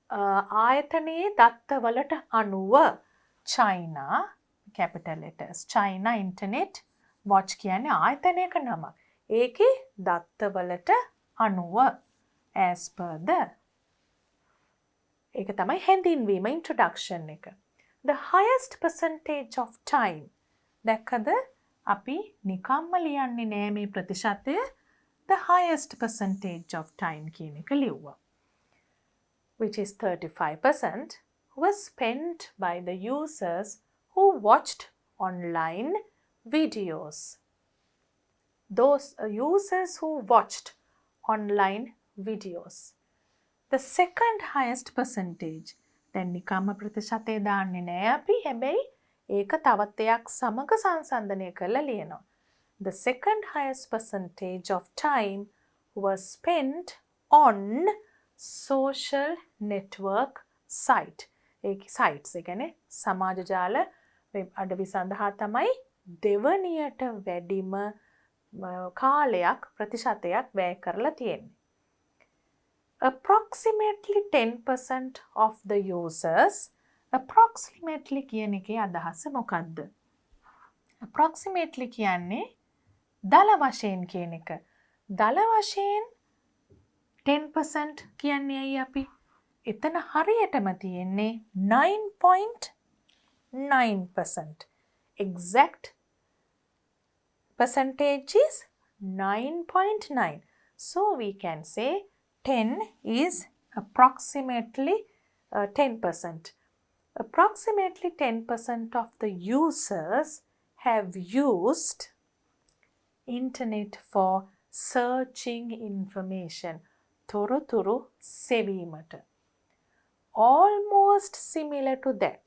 ආයතනයේ දත්තවලට අනුව China, capital letters, China Internet Watch කියන්නේ ආයතනයක නමක්. ඒකේ දත්තවලට අනුව as per the ඒක තමයි හැඳින්වීම introduction එක. The highest percentage of time. දැක්කද? අපි නිකම්ම ලියන්නේ නෑ මේ ප්‍රතිශතය. The highest percentage of time කියන එක ලිව්වා. Which is 35%, was spent by the users who watched online videos. Those users who watched online videos. The second highest percentage, දැන් නිකම්ම ප්‍රතිශතය දාන්නේ නෑ අපි, හැබැයි ඒක තවත් දෙයක් සමග සංසන්දනය කරලා ලියනවා. The second highest percentage of time was spent on social network sites. ඒ කියන්නේ සමාජ ජාල වෙබ් අඩවි සඳහා තමයි දෙවනියට වැඩිම කාලයක් ප්‍රතිශතයක් වැය කරලා තියෙන්නේ. Approximately 10% of the users, approximately කියන එකේ අදහස මොකක්ද? Approximately කියන්නේ දල වශයෙන් කියන එක. දල වශයෙන් 10% කියන්නේ ඇයි අපි? එතන හරියටම තියෙන්නේ 9.9%. Exact percentage is 9.9. So we can say 10 is approximately 10%. Approximately 10% of the users have used internet for searching information. තොරතුරු සෙවීමට. Almost similar to that.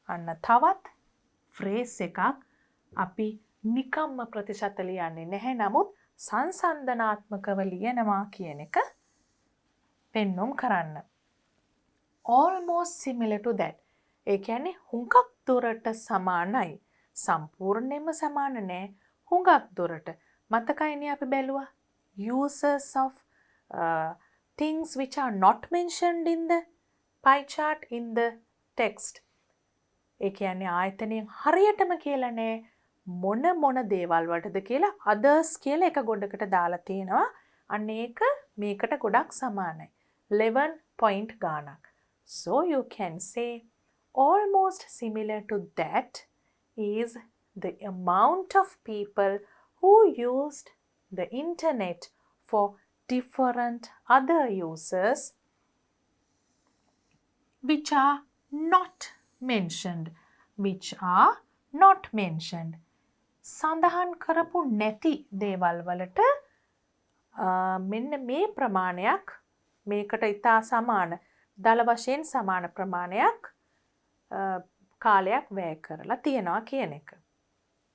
අන්න තවත් phrase එකක් අපි නිකම්ම ප්‍රතිශත ලියන්නේ නැහැ, නමුත් සංසන්දනාත්මකව ලියනවා කියන එක පෙන්වුම් කරන්න. Almost similar to that. ඒ කියන්නේ හුඟක් දුරට සමානයි. සම්පූර්ණයෙන්ම සමාන නෑ, හුඟක් දුරට. මතකයිනේ අපි බැලුවා users of things which are not mentioned in the pie chart in the text. ඒ කියන්නේ ආයතනයෙන් හරියටම කියලා නෑ මොන දේවල් වලටද කියලා others කියලා එක ගොඩකට දාලා තියෙනවා. අන්න ඒක මේකට ගොඩක් සමානයි. 11 point ගානක්. So you can say almost similar to that is the amount of people who used the internet for different other users which are not mentioned. Which are not mentioned. සඳහන් කරපු නැති දේවල් වලට මෙන්න මේ ප්‍රමාණයක් මේකට ඉතා සමාන දල වශයෙන් සමාන ප්‍රමාණයක් කාලයක් වැය කරලා තියෙනවා කියන එක.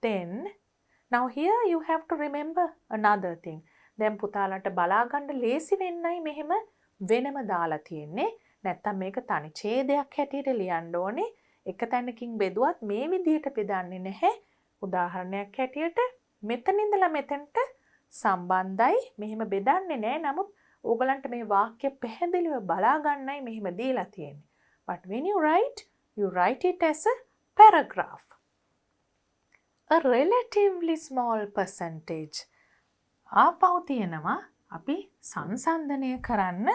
Then now here you have to remember another thing. දැන් පුතාලට බලා ගන්න ලේසි වෙන්නයි මෙහෙම වෙනම දාලා තියෙන්නේ. නැත්තම් මේක තනි ඡේදයක් හැටියට ලියන්න ඕනේ. එක තැනකින් බෙදුවත් මේ විදිහට බෙදන්නේ නැහැ. උදාහරණයක් හැටියට මෙතන ඉඳලා මෙතනට සම්බන්ධයි මෙහෙම බෙදන්නේ නැහැ. නමුත් ඕගලන්ට මේ වාක්‍ය පැහැදිලිව බලා ගන්නයි මෙහෙම දීලා තියෙන්නේ. But when you write it as a paragraph. A relatively small percentage. ආපහු තියෙනවා අපි සංසන්දනය කරන්න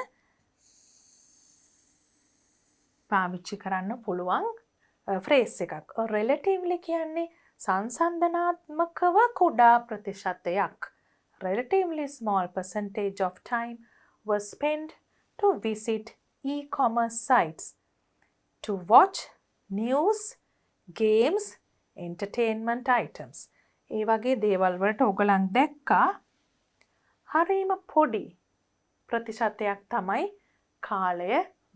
පාවිච්චි කරන්න පුළුවන් ෆ්‍රේස් එකක්. relatively කියන්නේ සංසන්දනාත්මකව කුඩා ප්‍රතිශතයක්. Relatively small percentage of time was spent to visit e-commerce sites, to watch news, games, entertainment items. ඒ වගේ දේවල් වලට ඔයගලන් දැක්කා හරිම පොඩි ප්‍රතිශතයක් තමයි කාලය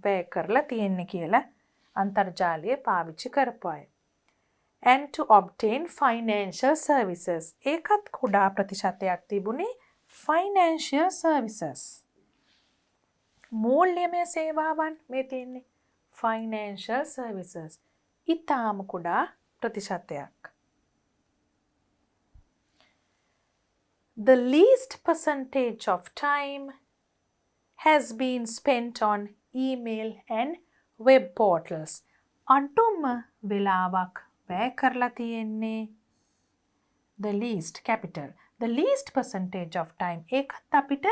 වැය කරලා තියෙන්නේ කියලා අන්තර්ජාලය පාවිච්චි කරපු අය. And to obtain financial services. ඒකත් කුඩා ප්‍රතිශතයක් තිබුණේ financial services. මූල්‍යමය සේවාවන් මේ තියෙන්නේ financial services. ඉතාම කුඩා ප්‍රතිශතයක්. The least percentage of time has been spent on email and web portals. අඩුම වෙලාවක් වැය කරලා තියෙන්නේ the least capital. The least percentage of time. ඒකත් අපිට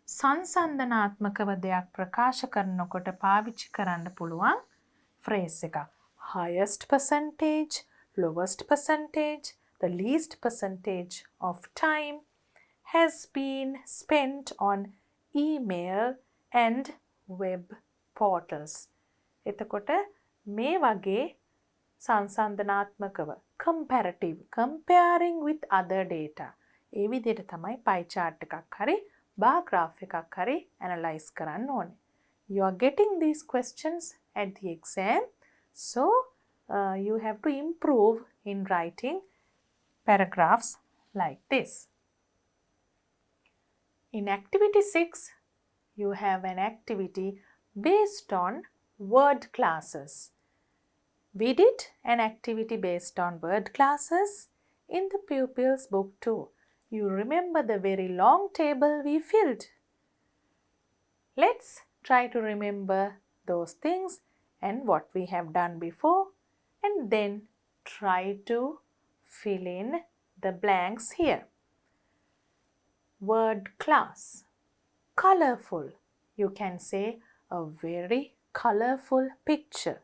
සංසන්දනාත්මකව දෙයක් ප්‍රකාශ කරනකොට පාවිච්චි කරන්න පුළුවන් ෆ්‍රේස් එකක්. Highest percentage, lowest percentage, the least percentage of time has been spent on email and web portals. එතකොට මේ වගේ සංසන්දනාත්මකව comparative, comparing with other data. ඒ විදිහට තමයි pie chart එකක් හරි bar graph එකක් හරි analyze කරන්න ඕනේ. You are getting these questions at the exam, so you have to improve in writing paragraphs like this. In activity 6, you have an activity based on word classes. We did an activity based on word classes in the pupils book too. You remember the very long table we filled. Let's try to remember those things and what we have done before, and then try to fill in the blanks here. Word class. Colorful. You can say a very colorful picture.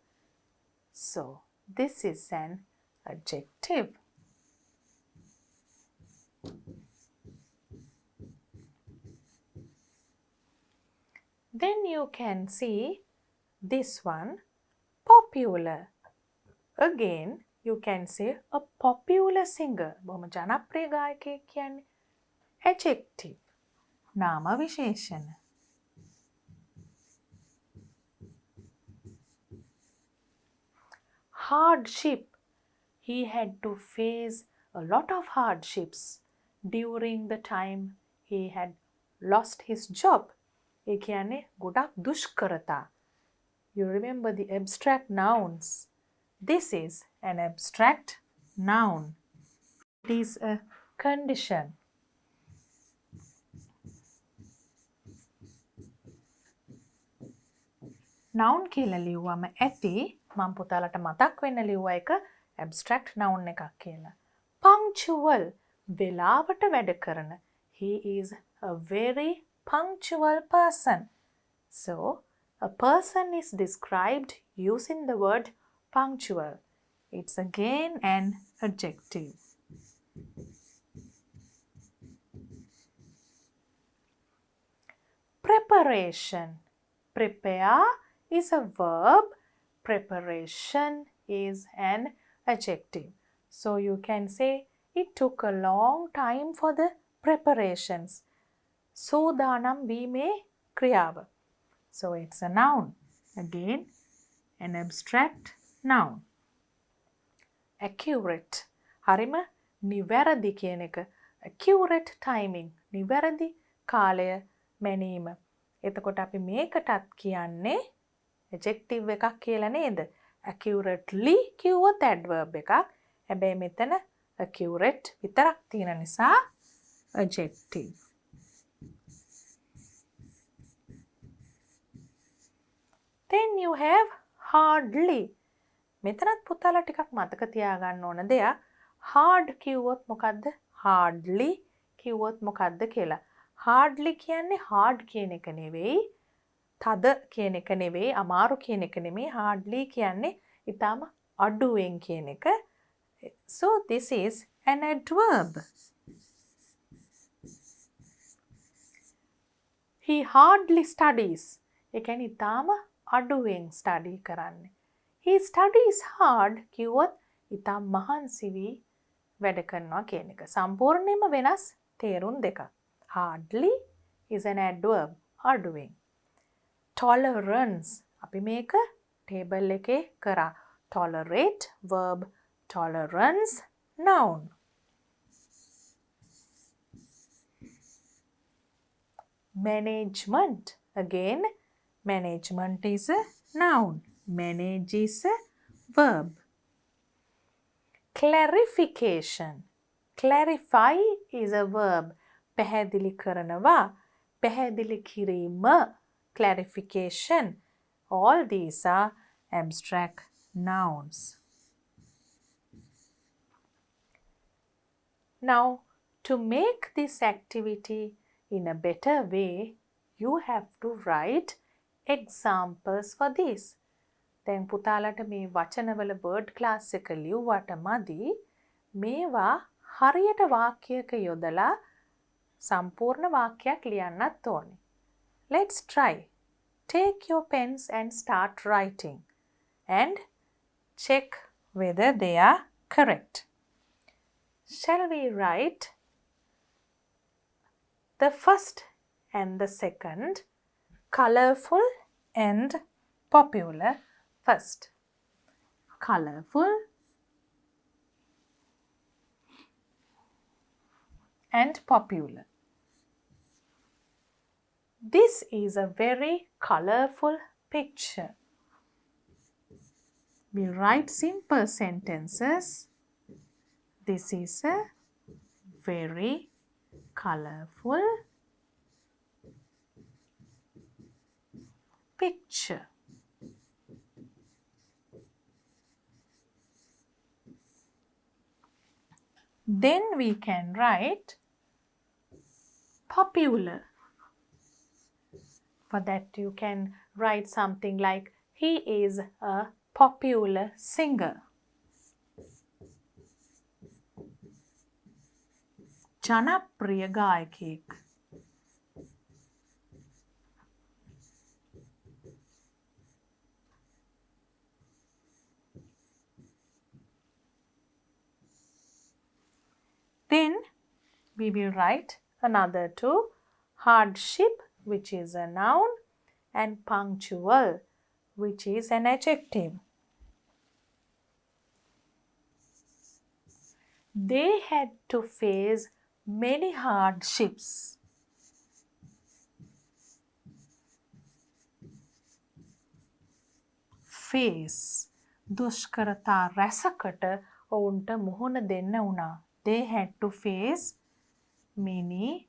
So, this is an adjective. Then you can see this one, popular. Again, you can say a popular singer. බොහොම ජනප්‍රිය ගායකයෙක් කියන්නේ. Adjective. නාම විශේෂණ. Hardship. He had to face a lot of hardships during the time he had lost his job. ඒ කියන්නේ ගොඩක් දුෂ්කරතා. You remember the abstract nouns. This is an abstract noun. It is a condition. noun කියලා ලිව්වම ඇති මම පුතාලට මතක් වෙන්න ලිව්ව එක abstract noun එකක් කියලා. Punctual. වෙලාවට වැඩ කරන. He is a very punctual person. So, a person is described using the word punctual. It's again an adjective. Preparation. Prepare is a verb. Preparation is an adjective. So you can say it took a long time for the preparations. සූදානම් වීමේ ක්‍රියාව. So it's a noun. Again, an abstract noun. Accurate. හරිම නිවැරදි කියන එක. Accurate timing. නිවැරදි කාලය මැනීම. එතකොට අපි මේකටත් කියන්නේ adjective එකක් කියලා නේද? Accurately කිව්වොත් adverb එකක්. හැබැයි මෙතන accurate විතරක් තියෙන නිසා adjective. Then you have hardly. මෙතනත් පුතාලා ටිකක් මතක තියාගන්න ඕන දෙයක්. hard කිව්වොත් මොකද්ද? hardly කිව්වොත් මොකද්ද කියලා. hardly කියන්නේ hard කියන එක නෙවෙයි. තද කියන එක නෙවෙයි. අමාරු කියන එක නෙමෙයි. hardly කියන්නේ ඊටම අඩුවෙන් කියන එක. So this is an adverb. He hardly studies. ඒ කියන්නේ ඊටම අඩුවෙන් study කරන්නේ. He studies hard කිව්වොත් ඊටම මහන්සි වී වැඩ කරනවා කියන එක. සම්පූර්ණයෙන්ම වෙනස් තේරුම් දෙකක්. Hardly is an adverb. අඩුවෙන්. Tolerance. අපි මේක table එකේ කරා. Tolerate verb. Tolerance noun. Management. Again, management is a noun. Manage is a verb. Clarification. Clarify is a verb. පැහැදිලි කරනවා. පැහැදිලි කිරීම. Clarification. All these are abstract nouns. Now, to make this activity in a better way, you have to write examples for this. දැන් පුතාලට මේ වචනවල word class එක ලියුවට මදි. මේවා හරියට වාක්‍යයක යොදලා සම්පූර්ණ වාක්‍යයක් ලියන්නත් ඕනේ. Let's try. Take your pens and start writing and check whether they are correct. Shall we write the first and the second, colorful and popular first? Colorful and popular. This is a very colorful picture. We write simple sentences. This is a very colorful picture. Then we can write popular. For that you can write something like, he is a popular singer. ජනප්‍රිය ගායකයෙක්. Then we will write another two, hardship, which is a noun, and punctual, which is an adjective. They had to face many hardships. Face. දුෂ්කරතා රැසකට ඔවුන්ට මුහුණ දෙන්න වුණා. They had to face many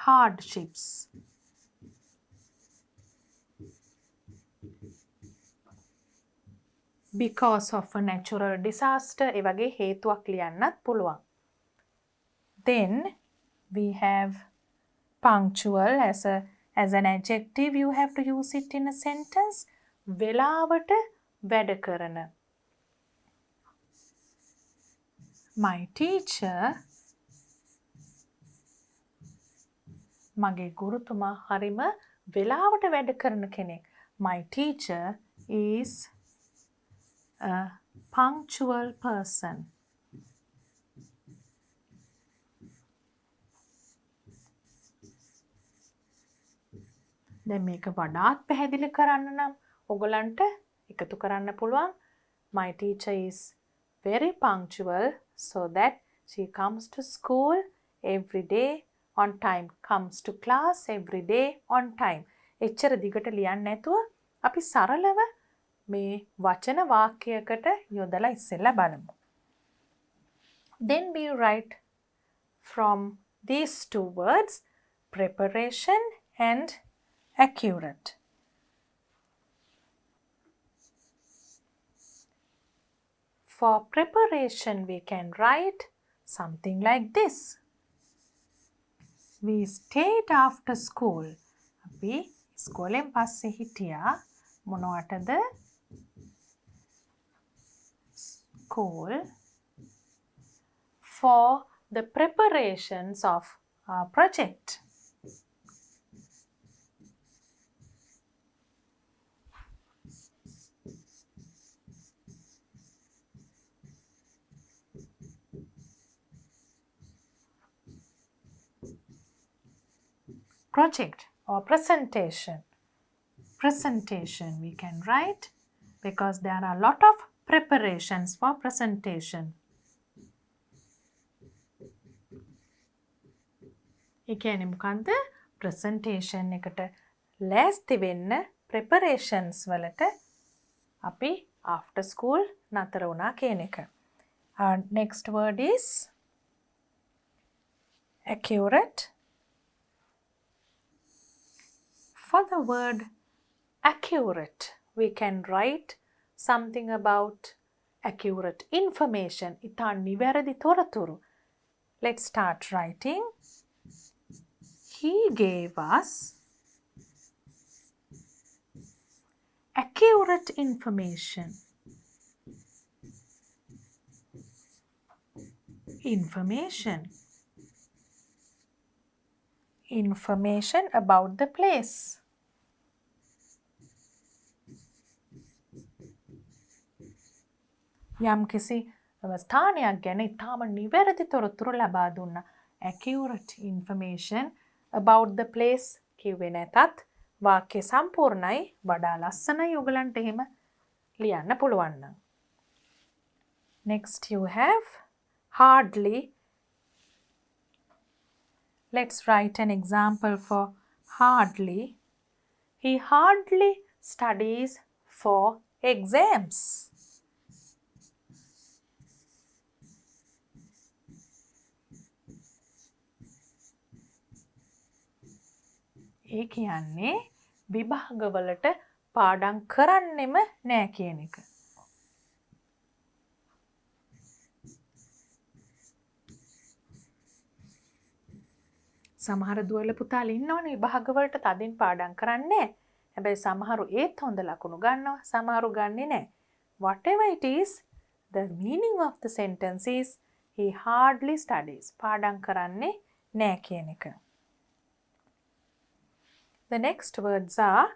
hardships. Because of a natural disaster, ඒ වගේ හේතුවක් ලියන්නත් පුළුවන්. Then we have punctual as an adjective. You have to use it in a sentence. වෙලාවට වැඩ කරන. My teacher, මගේ ගුරුතුමා හරිම වෙලාවට වැඩ කරන කෙනෙක්. My teacher is a punctual person. දැන් මේක වඩාත් පැහැදිලි කරන්න නම් ඔයගලන්ට එකතු කරන්න පුළුවන් my teacher is very punctual so that she comes to school every day on time, comes to class every day on time. එච්චර දිගට ලියන්න නැතුව අපි සරලව මේ වචන වාක්‍යයකට යොදලා ඉස්සෙල්ලා බලමු. Then we write from these two words preparation and accurate. For preparation, we can write something like this. We stayed after school. අපි ස්කෝලෙන් පස්සේ හිටියා මොනවටද? School for the preparations of our project. Project or presentation. Presentation we can write because there are a lot of preparations for presentation. ඒ කියන්නේ මොකන්ද? presentation එකට ලෑස්ති වෙන්න preparations වලට අපි after school නතර වුණා කියන එක. Next word is accurate. For the word accurate, we can write something about accurate information. ඉතා නිවැරදි තොරතුරු. Let's start writing. He gave us accurate information. Information about the place. යම්කිසි ස්ථානයක් ගැන ඉතාම නිවැරදි තොරතුරු ලබා දුන්න. accurate information about the place කිව්වේ නැතත් වාක්‍ය සම්පූර්ණයි වඩා ලස්සනයි ඔයගලන්ට එහෙම ලියන්න පුළුවන් නම්. Next you have hardly. Let's write an example for hardly. He hardly studies for exams. ඒ කියන්නේ විභාගවලට පාඩම් කරන්නෙම නෑ කියන එක. සමහර දුවල පුතාලා ඉන්නවනේ විභාගවලට තදින් පාඩම් කරන්නේ නැහැ. හැබැයි සමහරු ඒත් හොඳ ලකුණු ගන්නවා, සමහරු ගන්නේ නැහැ. Whatever it is, the meaning of the sentence is he hardly studies. පාඩම් කරන්නේ නැහැ කියන එක. The next words are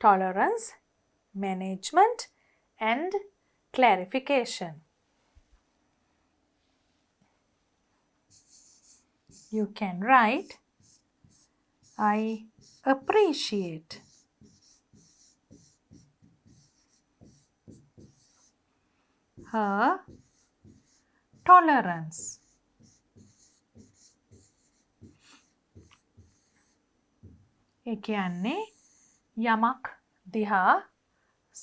tolerance, management and clarification. You can write I appreciate her tolerance. ඒ කියන්නේ යමක් දිහා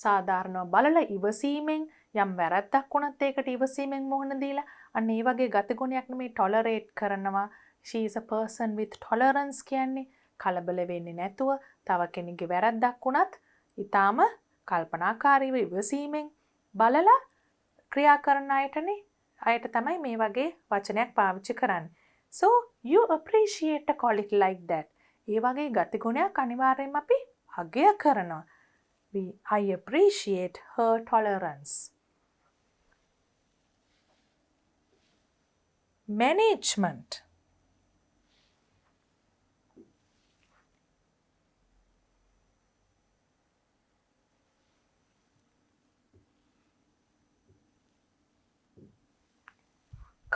සාධාරණව බලලා ඉවසීමෙන් යම් වැරද්දක් වුණත් ඒකට ඉවසීමෙන් මුහුණ දීලා අන්න ඒ වගේ ගතිගුණයක් නෙමේ tolerate කරනවා. She is a person with tolerance කියන්නේ කලබල වෙන්නේ නැතුව තව කෙනෙක්ගේ වැරද්දක් වුණත් ඊටාම කල්පනාකාරීව ඉවසීමෙන් බලලා ක්‍රියා කරන අයට තමයි මේ වගේ වචනයක් පාවිච්චි කරන්නේ. So you appreciate a quality like that. ඒ වගේ ගතිගුණයක් අනිවාර්යයෙන්ම අපි අගය කරනවා. I appreciate her tolerance. Management.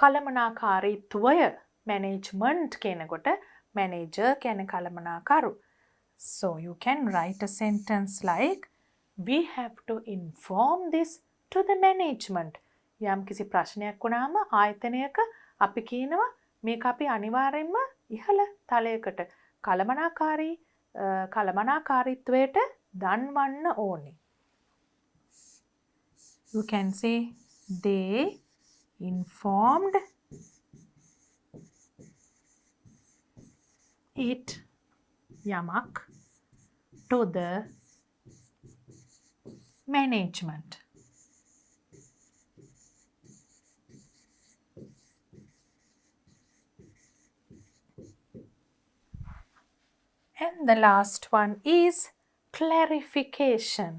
කළමනාකාරීත්වය management කියනකොට manager කියන කළමනාකරු. So you can write a sentence like we have to inform this to the management. යම් කිසි ප්‍රශ්නයක් වුණාම ආයතනයක අපි කියනවා මේක අපි අනිවාර්යෙන්ම ඉහළ තලයකට කළමනාකාරීත්වයට දන්වන්න ඕනේ. You can say they informed it යමක් to the management. And the last one is clarification.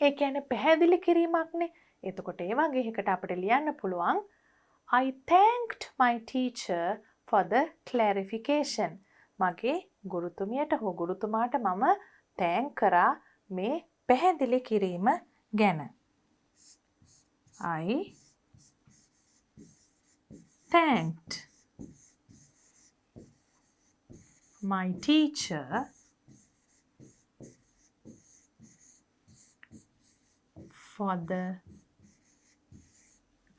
ඒ කියන්නේ පැහැදිලි කිරීමක්නේ. එතකොට ඒ වගේ එකකට අපිට ලියන්න පුළුවන් I thanked my teacher for the clarification. මගේ ගුරුතුමියට හෝ ගුරුතුමාට මම thank කරා මේ පැහැදිලි කිරීම ගැන. I thanked my teacher for the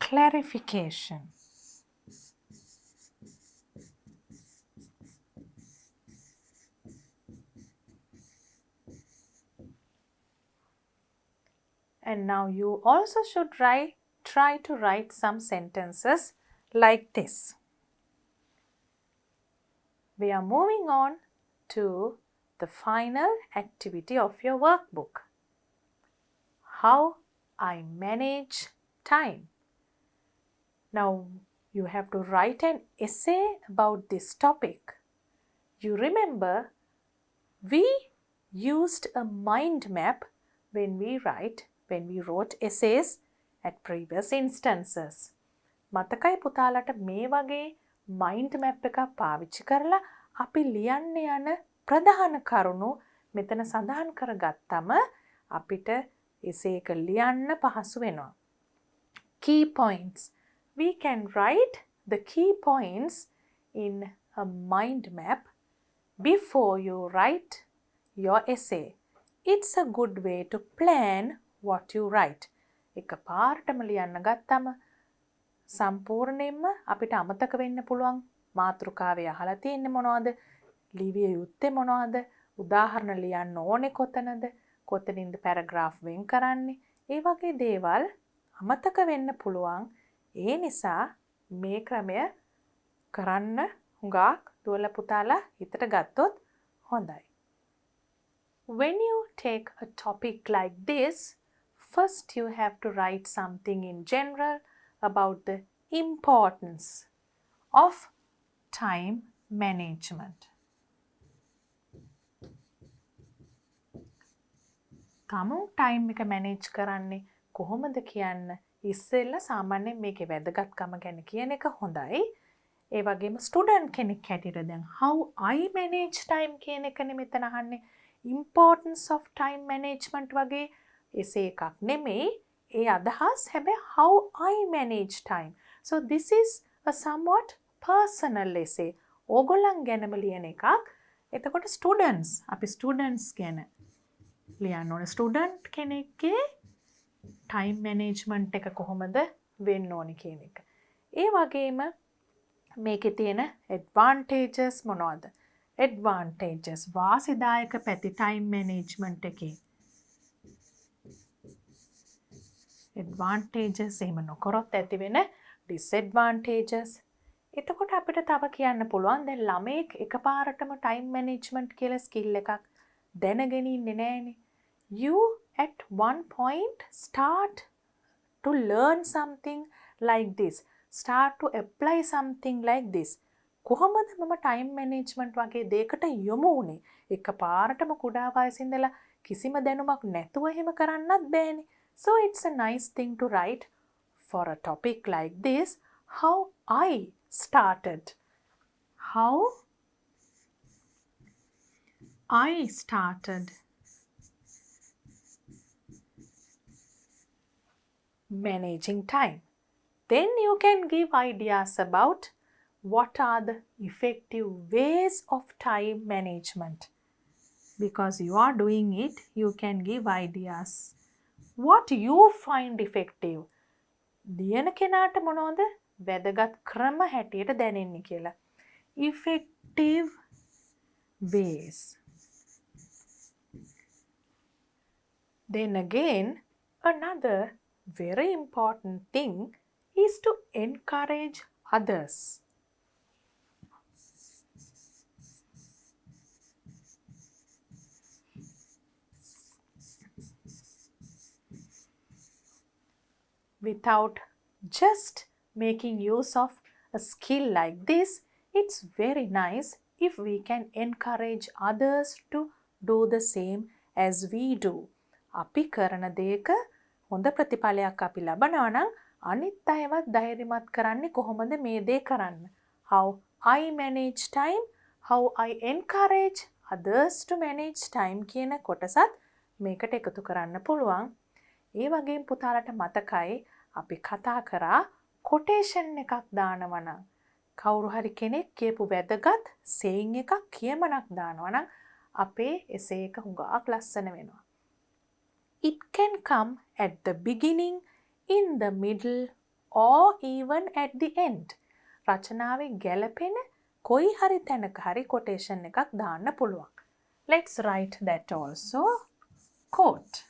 clarification. And now you also should try to write some sentences like this. We are moving on to the final activity of your workbook. How I manage time. Now you have to write an essay about this topic. You remember we used a mind map when we wrote essays at previous instances. මතකයි පුතාලට මේ වගේ mind map එකක් පාවිච්චි කරලා අපි ලියන්න යන ප්‍රධාන කරුණු මෙතන සඳහන් කරගත්තම අපිට essay එක ලියන්න පහසු වෙනවා. Key points. We can write the key points in a mind map before you write your essay. It's a good way to plan what you write. එක පාරටම ලියන්න ගත්තම සම්පූර්ණයෙන්ම අපිට අමතක වෙන්න පුළුවන් මාතෘකාවේ අහලා තියෙන්නේ මොනවද? ලිවිය යුත්තේ මොනවද? උදාහරණ ලියන්න ඕනේ කොතනද? කොතනින්ද පැරග්‍රාෆ් වෙන් කරන්නේ? ඒ වගේ දේවල් අමතක වෙන්න පුළුවන්. ඒ නිසා මේ ක්‍රමය කරන්න හුඟක් දුවල පුතාලා හිතට ගත්තොත් හොඳයි. When you take a topic like this, first you have to write something in general about the importance of time management. තමු ටයිම් එක මැනේජ් කරන්නේ කොහොමද කියන්න ඉස්සෙල්ලා සාමාන්‍යයෙන් මේකේ වැදගත්කම ගැන කියන එක හොඳයි. ඒ වගේම ස්ටුඩන්ට් කෙනෙක් හැටියට දැන් how I manage time කියන එකනේ මෙතන අහන්නේ. importance of time management වගේ essay එකක් නෙමෙයි. ඒ අදහස් හැබැයි how I manage time. So this is a somewhat personal essay. ඕගොල්ලන් ගැනම ලියන එකක්. එතකොට ස්ටුඩන්ට්ස් අපි ස්ටුඩන්ට්ස් ගැන ලියන්න ඕනේ. ස්ටුඩන්ට් කෙනෙක්ගේ ටයිම් මැනේජ්මන්ට් එක කොහොමද වෙන්න ඕනේ කියන එක. ඒ වගේම මේකේ තියෙන ඇඩ්වාන්ටේජස් මොනවද? ඇඩ්වාන්ටේජස් වාසිදායක පැති ටයිම් මැනේජ්මන්ට් එකේ. ඇඩ්වාන්ටේජස් එහෙම නොකරොත් ඇති වෙන ඩිස්ඇඩ්වාන්ටේජස්. එතකොට අපිට තව කියන්න පුළුවන් දැන් ළමයෙක් එකපාරටම ටයිම් මැනේජ්මන්ට් කියලා ස්කිල් එකක් දැනගෙන ඉන්නේ නැහනේ. You at one point start to learn something like this. Start to apply something like this. කොහොමද මම ටයිම් මැනේජ්මන්ට් වගේ දෙයකට යොමු වුනේ? එකපාරටම කුඩා වයසේ ඉඳලා කිසිම දැනුමක් නැතුව එහෙම කරන්නත් බෑනේ. So it's a nice thing to write for a topic like this, how I started. How I started managing time. Then you can give ideas about what are the effective ways of time management. Because you are doing it, you can give ideas. What you find effective? ලියන කෙනාට මොනවද වැදගත් ක්‍රම හැටියට දැනෙන්නේ කියලා. Effective ways. Then again, another very important thing is to encourage others. Without just making use of a skill like this, it's very nice if we can encourage others to do the same as we do. අපි කරන දේක හොඳ ප්‍රතිඵලයක් අපි ලබනවා නම් අනිත් අයවත් ධෛර්යමත් කරන්නේ කොහොමද මේ දේ කරන්න? How I manage time, how I encourage others to manage time කියන කොටසත් මේකට එකතු කරන්න පුළුවන්. ඒ වගේම පුතාලට මතකයි අපි කතා කරා කොටේෂන් එකක් දානවා නම් කවුරු හරි කෙනෙක් කියපු වැදගත් saying එකක් කියමනක් දානවා නම් අපේ essay එක හුඟක් ලස්සන වෙනවා. It can come at the beginning, in the middle or even at the end. රචනාවේ ගැලපෙන කොයි හරි තැනක හරි කොටේෂන් එකක් දාන්න පුළුවන්. Let's write that also. Quote.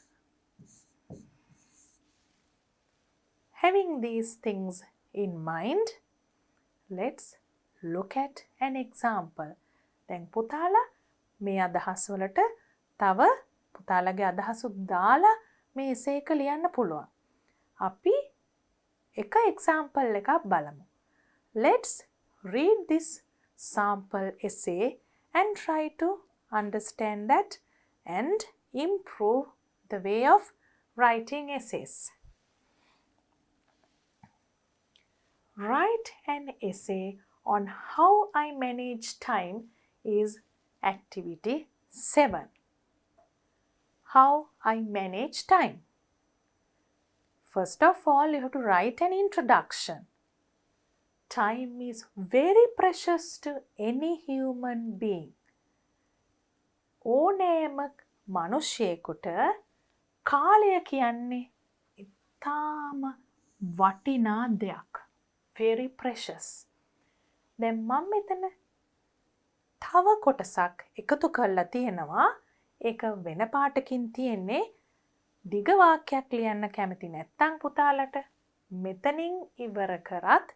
Having these things in mind, let's look at an example. දැන් පුතාලා මේ අදහස් වලට තව පුතාලගේ අදහසුත් දාලා මේ essay එක ලියන්න පුළුවන්. අපි එක example එකක් බලමු. Let's read this sample essay and try to understand that and improve the way of writing essays. Write an essay on how I manage time is activity 7. How I manage time. First of all, you have to write an introduction. Time is very precious to any human being. ඕනෑම මනුෂ්‍යයෙකුට කාලය කියන්නේ ඉතාම වටිනා දෙයක්. Very precious. දැන් මම මෙතන තව කොටසක් එකතු කරලා තියෙනවා. ඒක වෙන පාටකින් තියෙන්නේ. දිග වාක්‍යයක් ලියන්න කැමති නැත්නම් පුතාලට මෙතනින් ඉවර කරත්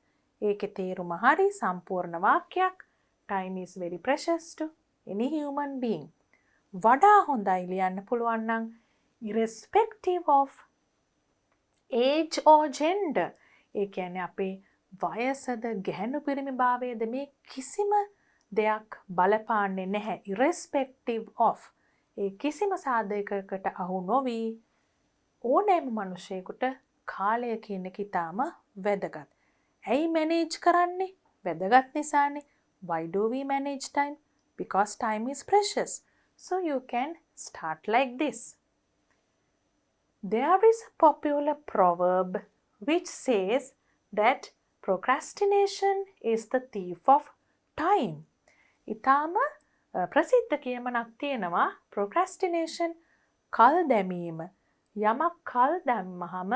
ඒකේ තේරුම හරි සම්පූර්ණ වාක්‍යයක්. Time is very precious to any human being. වඩා හොඳයි ලියන්න පුළුවන් නම් irrespective of age or gender. ඒ කියන්නේ අපේ වයසද ගැහැණු පිරිමි භාවයද මේ කිසිම දෙයක් බලපාන්නේ නැහැ. irrespective of ඒ කිසිම සාධකයකට අහු නොවි ඕනෑම මිනිසෙකුට කාලය කියන එක ඉතාම වැදගත්. ඇයි manage කරන්නේ? වැදගත් නිසානේ. Why do we manage time? Because time is precious. So you can start like this. There is a popular proverb which says that procrastination is the thief of time. ඉතාම ප්‍රසිද්ධ කියමනක් තියෙනවා procrastination කල් දැමීම. යමක් කල් දැම්මහම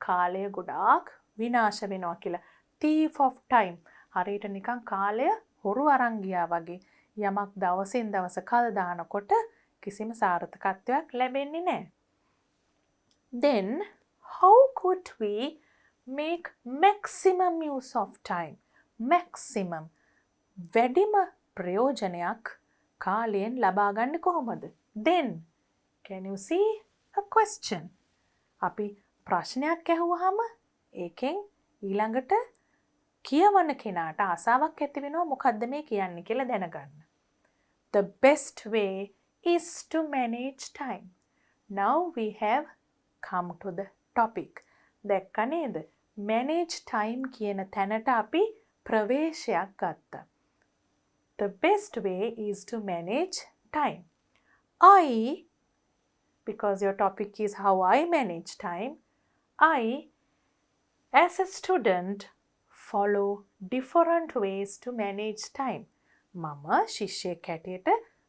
කාලය ගොඩාක් විනාශ වෙනවා කියලා. thief of time. හරියට නිකන් කාලය හොරු අරන් ගියා වගේ. යමක් දවසින් දවස කල් දානකොට කිසිම සාර්ථකත්වයක් ලැබෙන්නේ නැහැ. Then how could we make maximum use of time? Maximum. වැඩිම ප්‍රයෝජනයක් කාලයෙන් ලබා ගන්න කොහොමද? Then can you see a question? අපි ප්‍රශ්නයක් ඇහුවාම ඒකෙන් ඊළඟට කියවන කෙනාට ආසාවක් ඇති වෙනවා මොකද්ද මේ කියන්නේ කියලා දැනගන්න. The best way is to manage time. Now we have come to the topic. දැක්ක නේද? Manage time කියන තැනට අපි ප්‍රවේශයක් ගත්තා. The best way is to manage time. Because your topic is how I manage time, I As a student, follow different ways to manage time. මම ශිෂ්‍යයෙක් හැටියට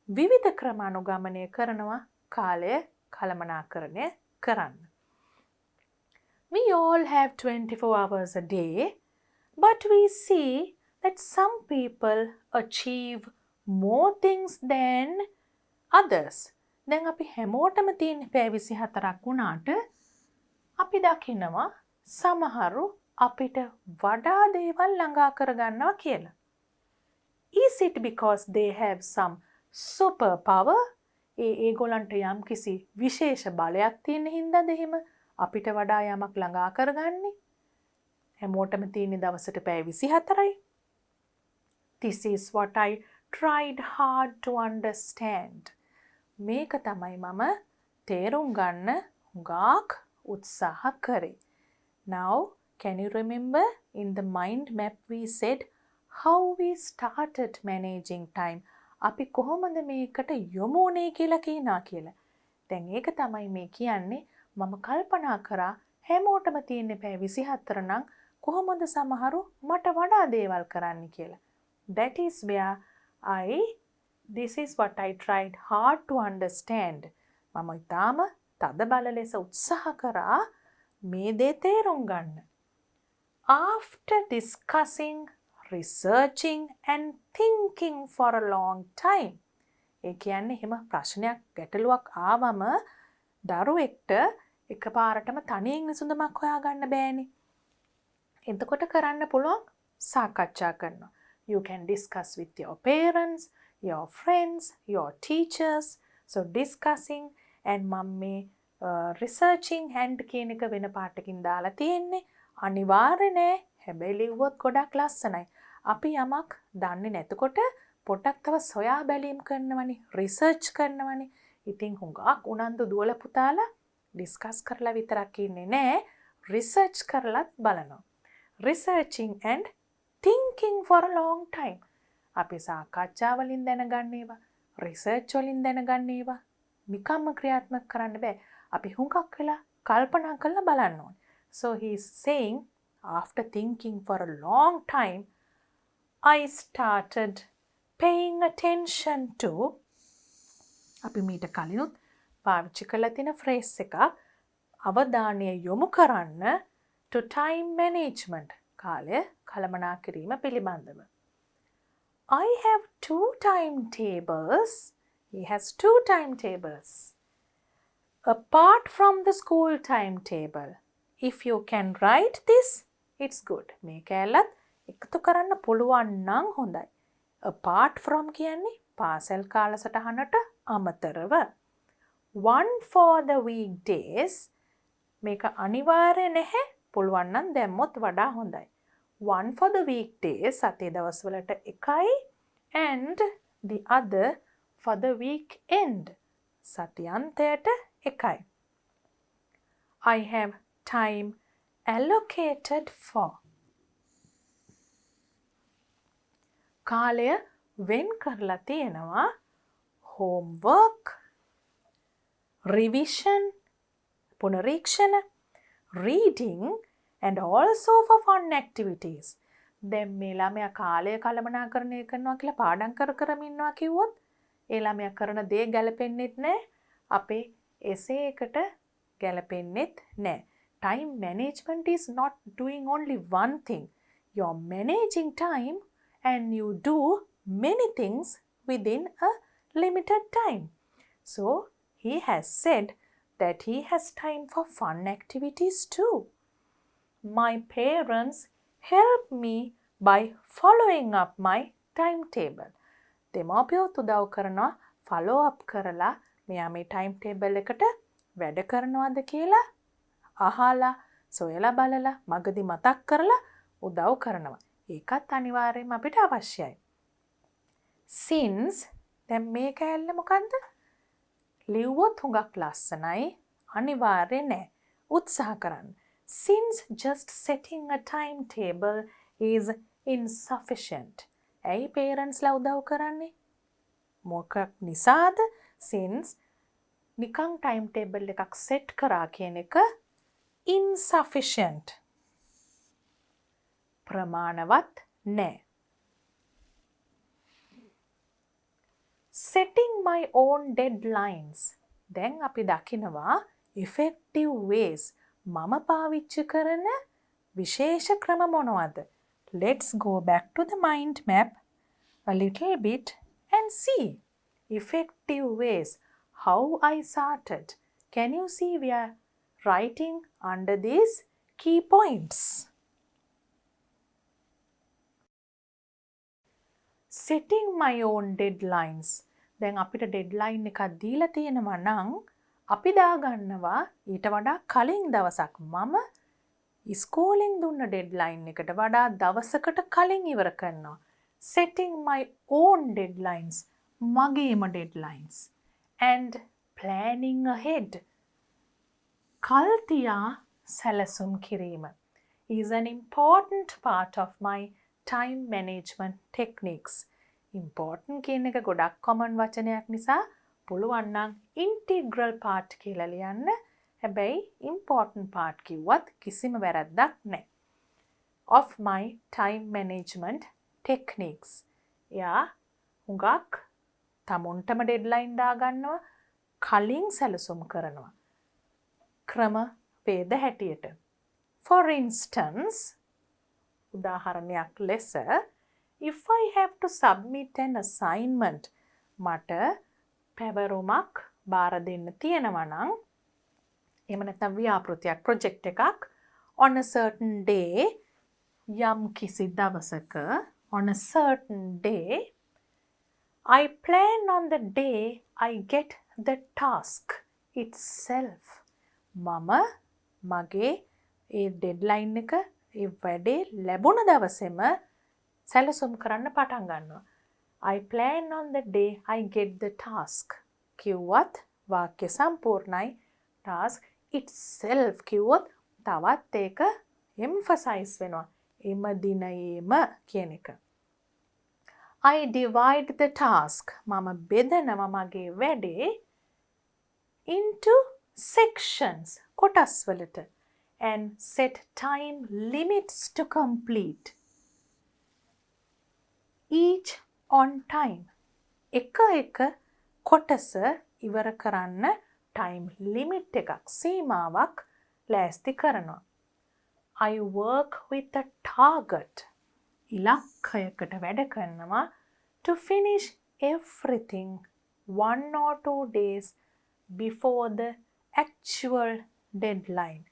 විවිධ ක්‍රම අනුගමනය කරනවා කාලය කළමනාකරණය කරන්න. We all have 24 hours a day, but we see that some people achieve more things than others. දැන් අපි හැමෝටම තියෙන පැය 24ක් වුණාට අපි දකිනවා සමහරු අපිට වඩා දේවල් ළඟා කරගන්නවා කියලා. Is it because they have some super power? ඒගොල්ලන්ට යම් කිසි විශේෂ බලයක් තියෙන හින්දාද එහෙම අපිට වඩා යමක් ළඟා කරගන්නේ? හැමෝටම තියෙන දවසට පැය 24යි. This is what I tried hard to understand. මේක තමයි මම තේරුම් ගන්න හුඟක් උත්සාහ කරේ. Now, can you remember in the mind map we said how we started managing time? අපි කොහොමද මේකට යොමු වුනේ කියලා කියනවා. දැන් ඒක තමයි මේ කියන්නේ මම කල්පනා කරා හැමෝටම තියෙන පැය 24 නම් කොහොමද සමහරු මට වඩා දේවල් කරන්න කියලා. That is where this is what I tried hard to understand. මම ඊටාම තද බල ලෙස උත්සාහ කරා මේ දේ තේරුම් ගන්න. After discussing, researching and thinking for a long time. ඒ කියන්නේ එහෙම ප්‍රශ්නයක් ගැටලුවක් ආවම දරුවෙක්ට එකපාරටම තනියෙන් විසඳුමක් හොයාගන්න බෑනේ. එතකොට කරන්න පුළුවන් සාකච්ඡා කරනවා. You can discuss with your parents, your friends, your teachers. So discussing and මම මේ researching and කියන එක වෙන පාටකින් දාලා තියෙන්නේ. අනිවාර්ය නෑ. හැබැයි ලිව්වොත් ගොඩක් ලස්සනයි. අපි යමක් දන්නේ නැතකොට පොඩ්ඩක් තව සොයා බැලීම් කරනවනේ, රිසර්ච් කරනවනේ. ඉතින් හුඟක් උනන්දු දුවල පුතාලා ඩිස්කස් කරලා විතරක් ඉන්නේ නෑ, රිසර්ච් කරලත් බලනවා. Researching and thinking for a long time. අපි සාකච්ඡා වලින් දැනගන්න ඒවා, රිසර්ච් වලින් දැනගන්න ඒවා නිකම්ම ක්‍රියාත්මක කරන්න බෑ. අපි හුඟක් වෙලා කල්පනා කරලා බලන්න ඕනේ. So he is saying, after thinking for a long time, I started paying attention to අපි මීට කලිනුත් පාවිච්චි කරලා තියෙන ෆ්‍රේස් එක අවධානය යොමු කරන්න to time management කාලය කළමනා කිරීම පිළිබඳව. I have 2 timetables. He has 2 timetables. Apart from the school timetable. If you can write this, it's good. මේක ඇලත් එකතු කරන්න පුළුවන් නම් හොඳයි. Apart from කියන්නේ පාසල් කාලසටහනට අමතරව. One for the weekdays. මේක අනිවාර්ය නැහැ. පුළුවන් නම් දැම්මොත් වඩා හොඳයි. One for the weekdays සතේ දවස්වලට එකයි and the other for the weekend සතියන්තයට එකයි. I have time allocated for. කාලය වෙන් කරලා තියෙනවා homework, revision, පුනරීක්ෂණ, reading and also for fun activities. දැන් මේ ළමයා කාලය කළමනාකරණය කරනවා කියලා පාඩම් කර ඉන්නවා කිව්වොත් ඒ ළමයා කරන දේ ගැලපෙන්නෙත් නැහැ. අපේ essay එකට ගැලපෙන්නෙත් නැහැ. Time management is not doing only one thing. You're managing time and you do many things within a limited time. So he has said that he has time for fun activities too. My parents help me by following up my timetable. දෙමාපියොත් උදව් කරනවා follow up කරලා මෙයා මේ timetable එකට වැඩ කරනවද කියලා අහලා සොයලා බලලා මගදී මතක් කරලා උදව් කරනවා. ඒකත් අනිවාර්යයෙන්ම අපිට අවශ්‍යයි. Since දැන් මේ කැලේ මොකන්ද? ලිව්වොත් හුඟක් ලස්සනයි. අනිවාර්ය නෑ. උත්සාහ කරන්න. Since just setting a timetable is insufficient. ඇයි parents ලා උදව් කරන්නේ? මොකක් නිසාද? Since නිකං timetable එකක් set කරා කියන එක insufficient. ප්‍රමාණවත් නෑ. Setting my own deadlines. දැන් අපි දකිනවා effective ways. මම පාවිච්චි කරන විශේෂ ක්‍රම මොනවද? Let's go back to the mind map a little bit and see effective ways. How I started. Can you see we are writing under these key points? Setting my own deadlines. දැන් අපිට deadline එකක් දීලා තියෙනවා නම් අපි දාගන්නවා ඊට වඩා කලින් දවසක්. මම ඉස්කෝලෙන් දුන්න ඩෙඩ්ලයින් එකට වඩා දවසකට කලින් ඉවර කරනවා. Setting my own deadlines. මගේම deadlines. And planning ahead. කල් තියා සැලසුම් කිරීම is an important part of my time management techniques. Important කියන එක ගොඩක් common වචනයක් නිසා පුළුවන් නම් integral part කියලා ලියන්න. හැබැයි important part කිව්වත් කිසිම වැරද්දක් නැහැ. Of my time management techniques. යා හුඟක් තමුන්ටම deadline දාගන්නවා කලින් සැලසුම් කරනවා. ක්‍රම වේද හැටියට. For instance, උදාහරණයක් ලෙස if I have to submit an assignment මට පැවරුමක් බාර දෙන්න තියෙනවා නම් එහෙම නැත්නම් ව්‍යාපෘතියක් project එකක් on a certain day යම් කිසි දවසක on a certain day I plan on the day I get the task itself. මම මගේ ඒ ඩෙඩ්ලයින් එක ඒ වැඩේ ලැබුණ දවසේම සැලසුම් කරන්න පටන් ගන්නවා. I plan on the day I get the task. කිව්වත් වාක්‍ය සම්පූර්ණයි. task itself කිව්වොත් තවත් ඒක emphasize වෙනවා. එම දිනයේම කියන එක. I divide the task. මම බෙදනවා මගේ වැඩේ into sections කොටස් වලට and set time limits to complete each on time. එක කොටස ඉවර කරන්න time limit එකක් සීමාවක් ලෑස්ති කරනවා. I work with a target. ඉලක්කයකට වැඩ කරනවා to finish everything 1 or 2 days before the actual deadline.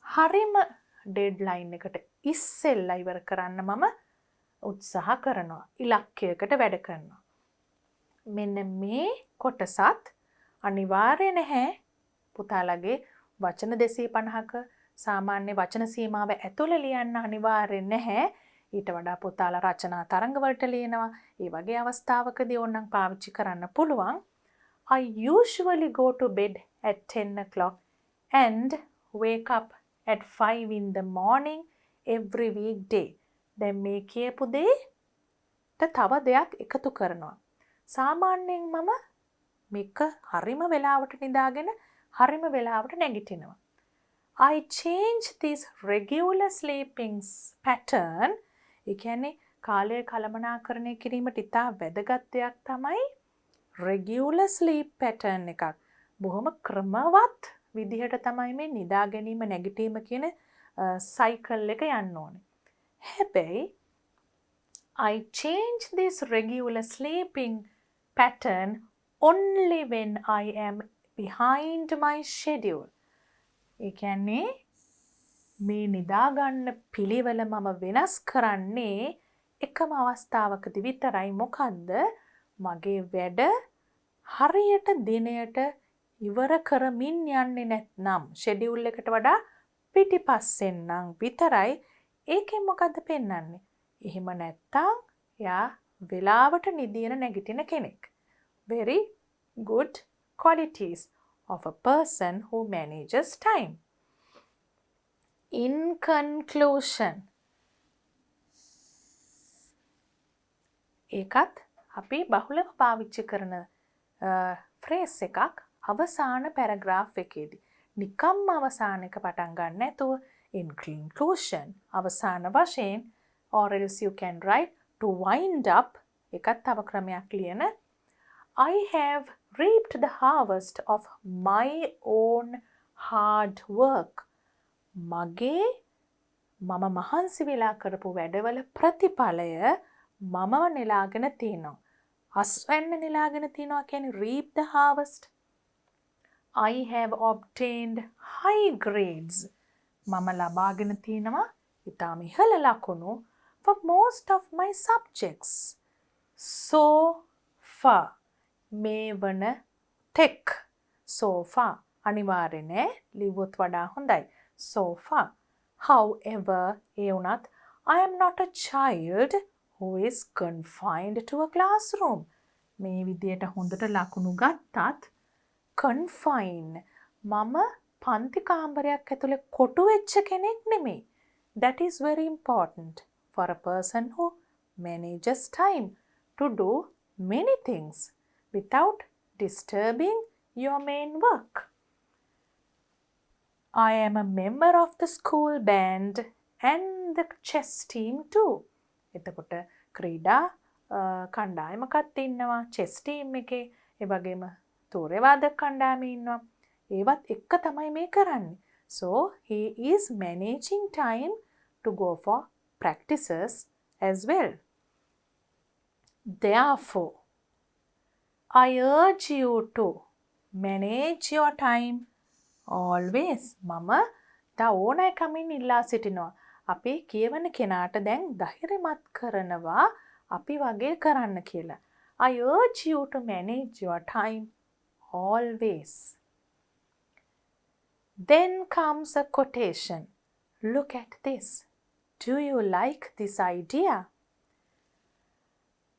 හරිම deadline එකට ඉස්සෙල්ලා ඉවර කරන්න මම උත්සාහ කරනවා. ඉලක්කයකට වැඩ කරනවා. මෙන්න මේ කොටසත් අනිවාර්ය නැහැ පුතාලගේ වචන 250ක සාමාන්‍ය වචන සීමාව ඇතුළේ ලියන්න අනිවාර්ය නැහැ. ඊට වඩා පුතාලා රචනා තරංග වලට ලියනවා. ඒ වගේ අවස්ථාවකදී ඕනනම් පාවිච්චි කරන්න පුළුවන්. I usually go to bed at 10 o'clock and wake up at 5 in the morning every weekday. දැන් මේ කියපු දෙයට තව දෙයක් එකතු කරනවා. සාමාන්‍යයෙන් මම මේක හරිම වෙලාවට නිදාගෙන හරිම වෙලාවට නැගිටිනවා. I change this regular sleeping pattern. ඒ කියන්නේ කාලය කළමනාකරණය කිරීමට ඉතා වැදගත් දෙයක් තමයි regular sleep pattern එකක්. බොහොම ක්‍රමවත් විදිහට තමයි මේ නිදා ගැනීම නැගිටීම කියන cycle එක යන්න ඕනේ. හැබැයි I change this regular sleeping pattern only when I am behind my schedule. ඒ කියන්නේ මේ නිදා ගන්න පිළිවෙල මම වෙනස් කරන්නේ එකම අවස්ථාවකදී විතරයි. මොකද්ද? මගේ වැඩ හරියට දිනයට ඉවර කරමින් යන්නේ නැත්නම් schedule එකට වඩා පිටිපස්සෙන් නම් විතරයි. ඒකෙන් මොකද්ද පෙන්වන්නේ? එහෙම නැත්තම් යා වෙලාවට නිදින නැගිටින කෙනෙක්. Very good qualities of a person who manages time. In conclusion, ඒකත් අපි බහුලව පාවිච්චි කරන ෆ්‍රේස් එකක් අවසාන පැරග්‍රාෆ් එකේදී. නිකම්ම අවසාන එක පටන් ගන්න නැතුව In conclusion, අවසාන වශයෙන්, or else you can write to wind up, එකත් තව ක්‍රමයක් ලියන. I have reaped the harvest of my own hard work. මම මහන්සි වෙලා කරපු වැඩවල ප්‍රතිඵලය මම නෙලාගෙන තියෙනවා. අස්වැන්න නෙලාගෙන තියෙනවා කියන්නේ reap the harvest. I have obtained high grades. මම ලබාගෙන තියෙනවා ඉතාම ඉහළ ලකුණු for most of my subjects. So far. මේ වන තෙක්. So far. අනිවාර්ය නෑ. ලිව්වොත් වඩා හොඳයි. So far. However, ඒ වුණත් I am not a child who is confined to a classroom. මේ විදියට හොඳට ලකුණු ගත්තත් confine මම පන්ති කාමරයක් ඇතුලේ කොටු වෙච්ච කෙනෙක් නෙමෙයි. That is very important for a person who manages time to do many things without disturbing your main work. I am a member of the school band and the chess team too. එතකොට ක්‍රීඩා කණ්ඩායමකත් ඉන්නවා, chess team එකේ, ඒ වගේම තෝරේවාදක කණ්ඩායමේ ඉන්නවා. ඒවත් එක්ක තමයි මේ කරන්නේ. So he is managing time to go for practices as well. Therefore, I urge you to manage your time always. මම තා ඕනෑකමින් ඉල්ලා සිටිනවා. අපි කියවන කෙනාට දැන් ධෛර්යමත් කරනවා අපි වගේ කරන්න කියලා. I urge you to manage your time always. Then comes a quotation. Look at this. Do you like this idea?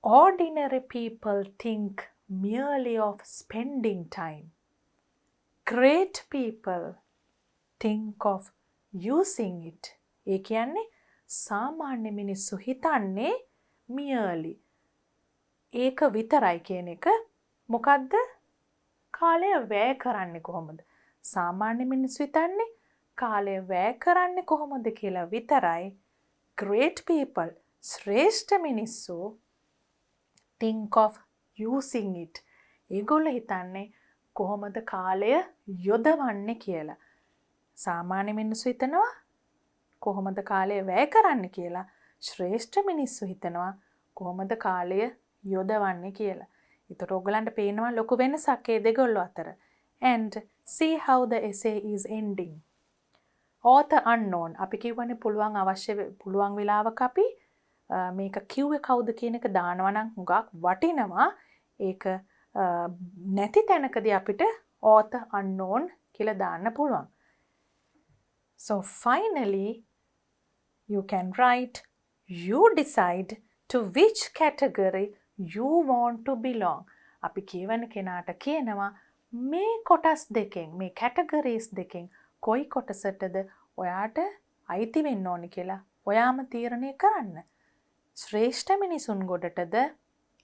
Ordinary people think merely of spending time. Great people think of using it. ඒ කියන්නේ සාමාන්‍ය මිනිස්සු හිතන්නේ merely. ඒක විතරයි කියන එක. මොකද්ද? කාලය වැය කරන්නේ කොහොමද? සාමාන්‍ය මිනිස්සු හිතන්නේ කාලය වැය කරන්නේ කොහොමද කියලා විතරයි. Great people, ශ්‍රේෂ්ඨ මිනිස්සු think of using it. ඒගොල්ලෝ හිතන්නේ කොහොමද කාලය යොදවන්නේ කියලා. සාමාන්‍ය මිනිස්සු හිතනවා කොහොමද කාලය වැය කරන්න කියලා. ශ්‍රේෂ්ඨ මිනිස්සු හිතනවා කොහොමද කාලය යොදවන්නේ කියලා. ඒතර ඔයගලන්ට පේනවා ලොකු වෙනසක් ඒ දෙගොල්ලෝ අතර. And see how the essay is ending. Author unknown. අපි කියවනේ පුළුවන් වෙලාවක අපි මේක කිව්වේ කවුද කියන එක දානවා නම් හුඟක් වටිනවා. ඒක නැති තැනකදී අපිට author unknown කියලා දාන්න පුළුවන්. So finally, you can write, you decide to which category you want to belong. අපි කියවන කෙනාට කියනවා මේ කොටස් දෙකෙන්, මේ categories දෙකෙන් කොයි කොටසටද ඔයාට අයිති වෙන්න ඕනි කියලා ඔයාම තීරණය කරන්න. ශ්‍රේෂ්ඨ මිනිසුන් ගොඩටද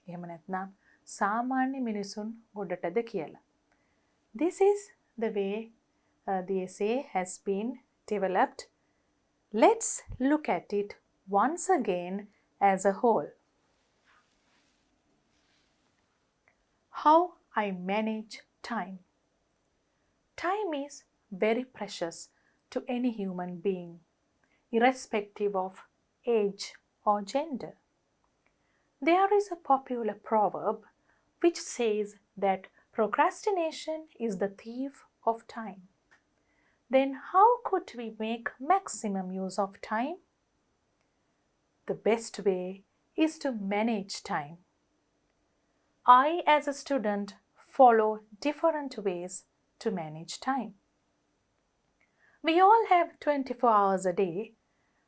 එහෙම නැත්නම් සාමාන්‍ය මිනිසුන් ගොඩටද කියලා. This is the way the essay has been developed. Let's look at it once again as a whole. How I manage time. Time is very precious to any human being, irrespective of age or gender. There is a popular proverb which says that procrastination is the thief of time. Then how could we make maximum use of time? The best way is to manage time. I, as a student, follow different ways to manage time. We all have 24 hours a day,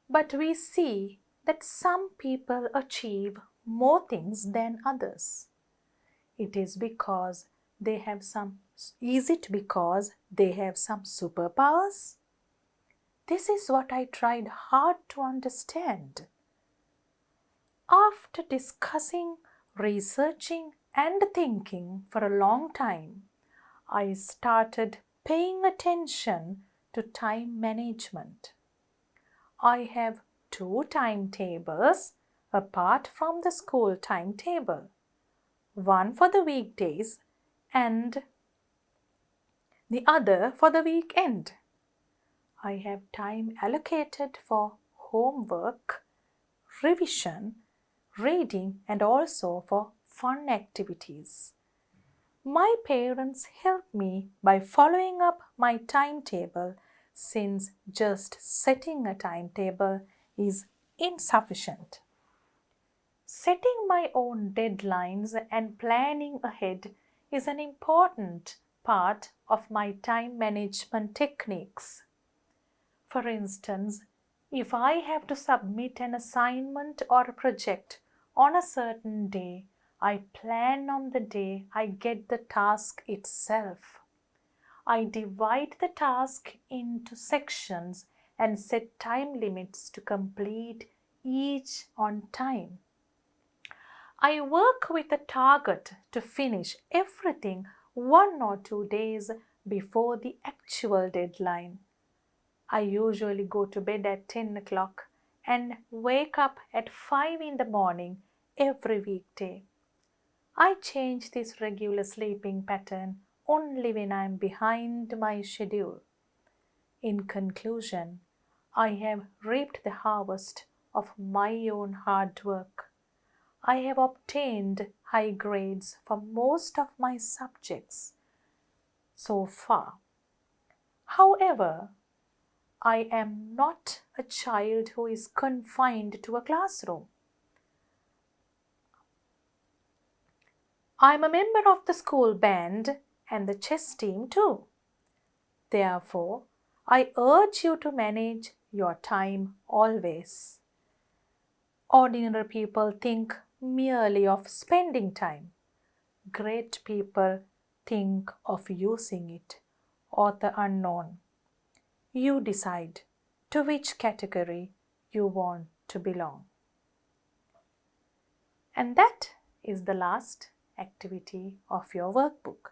but we see that some people achieve more things than others. Is it because they have some superpowers? This is what I tried hard to understand. After discussing, researching, and thinking for a long time, I started paying attention to time management. I have 2 timetables apart from the school timetable. One for the weekdays and the other for the weekend. I have time allocated for homework, revision, reading, and also for fun activities. My parents help me by following up my timetable since just setting a timetable is insufficient. Setting my own deadlines and planning ahead is an important part of my time management techniques. For instance, if I have to submit an assignment or a project on a certain day, I plan on the day I get the task itself. I divide the task into sections and set time limits to complete each on time. I work with a target to finish everything 1 or 2 days before the actual deadline. I usually go to bed at 10 o'clock and wake up at 5 in the morning every weekday. I change this regular sleeping pattern only when I am behind my schedule. In conclusion, I have reaped the harvest of my own hard work. I have obtained high grades for most of my subjects so far. However, I am not a child who is confined to a classroom. I am a member of the school band and the chess team too. Therefore, I urge you to manage your time always. Ordinary people think merely of spending time. Great people think of using it. Author unknown. You decide to which category you want to belong. And that is the last activity of your workbook.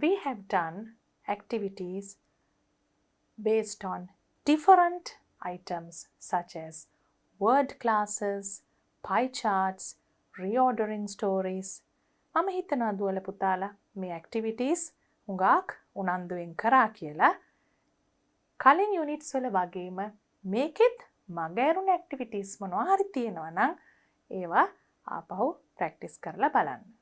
We have done activities based on different items such as word classes, pie charts, reordering stories. මම හිතනවා දුවල පුතාලා මේ activities හුඟක් උනන්දුවෙන් කරා කියලා. කලින් units වල වගේම මේකෙත් මගහැරුණු ඇක්ටිවිටීස් මොනවා හරි තියෙනවා නම් ඒවා ආපහු ප්‍රැක්ටිස් කරලා බලන්න.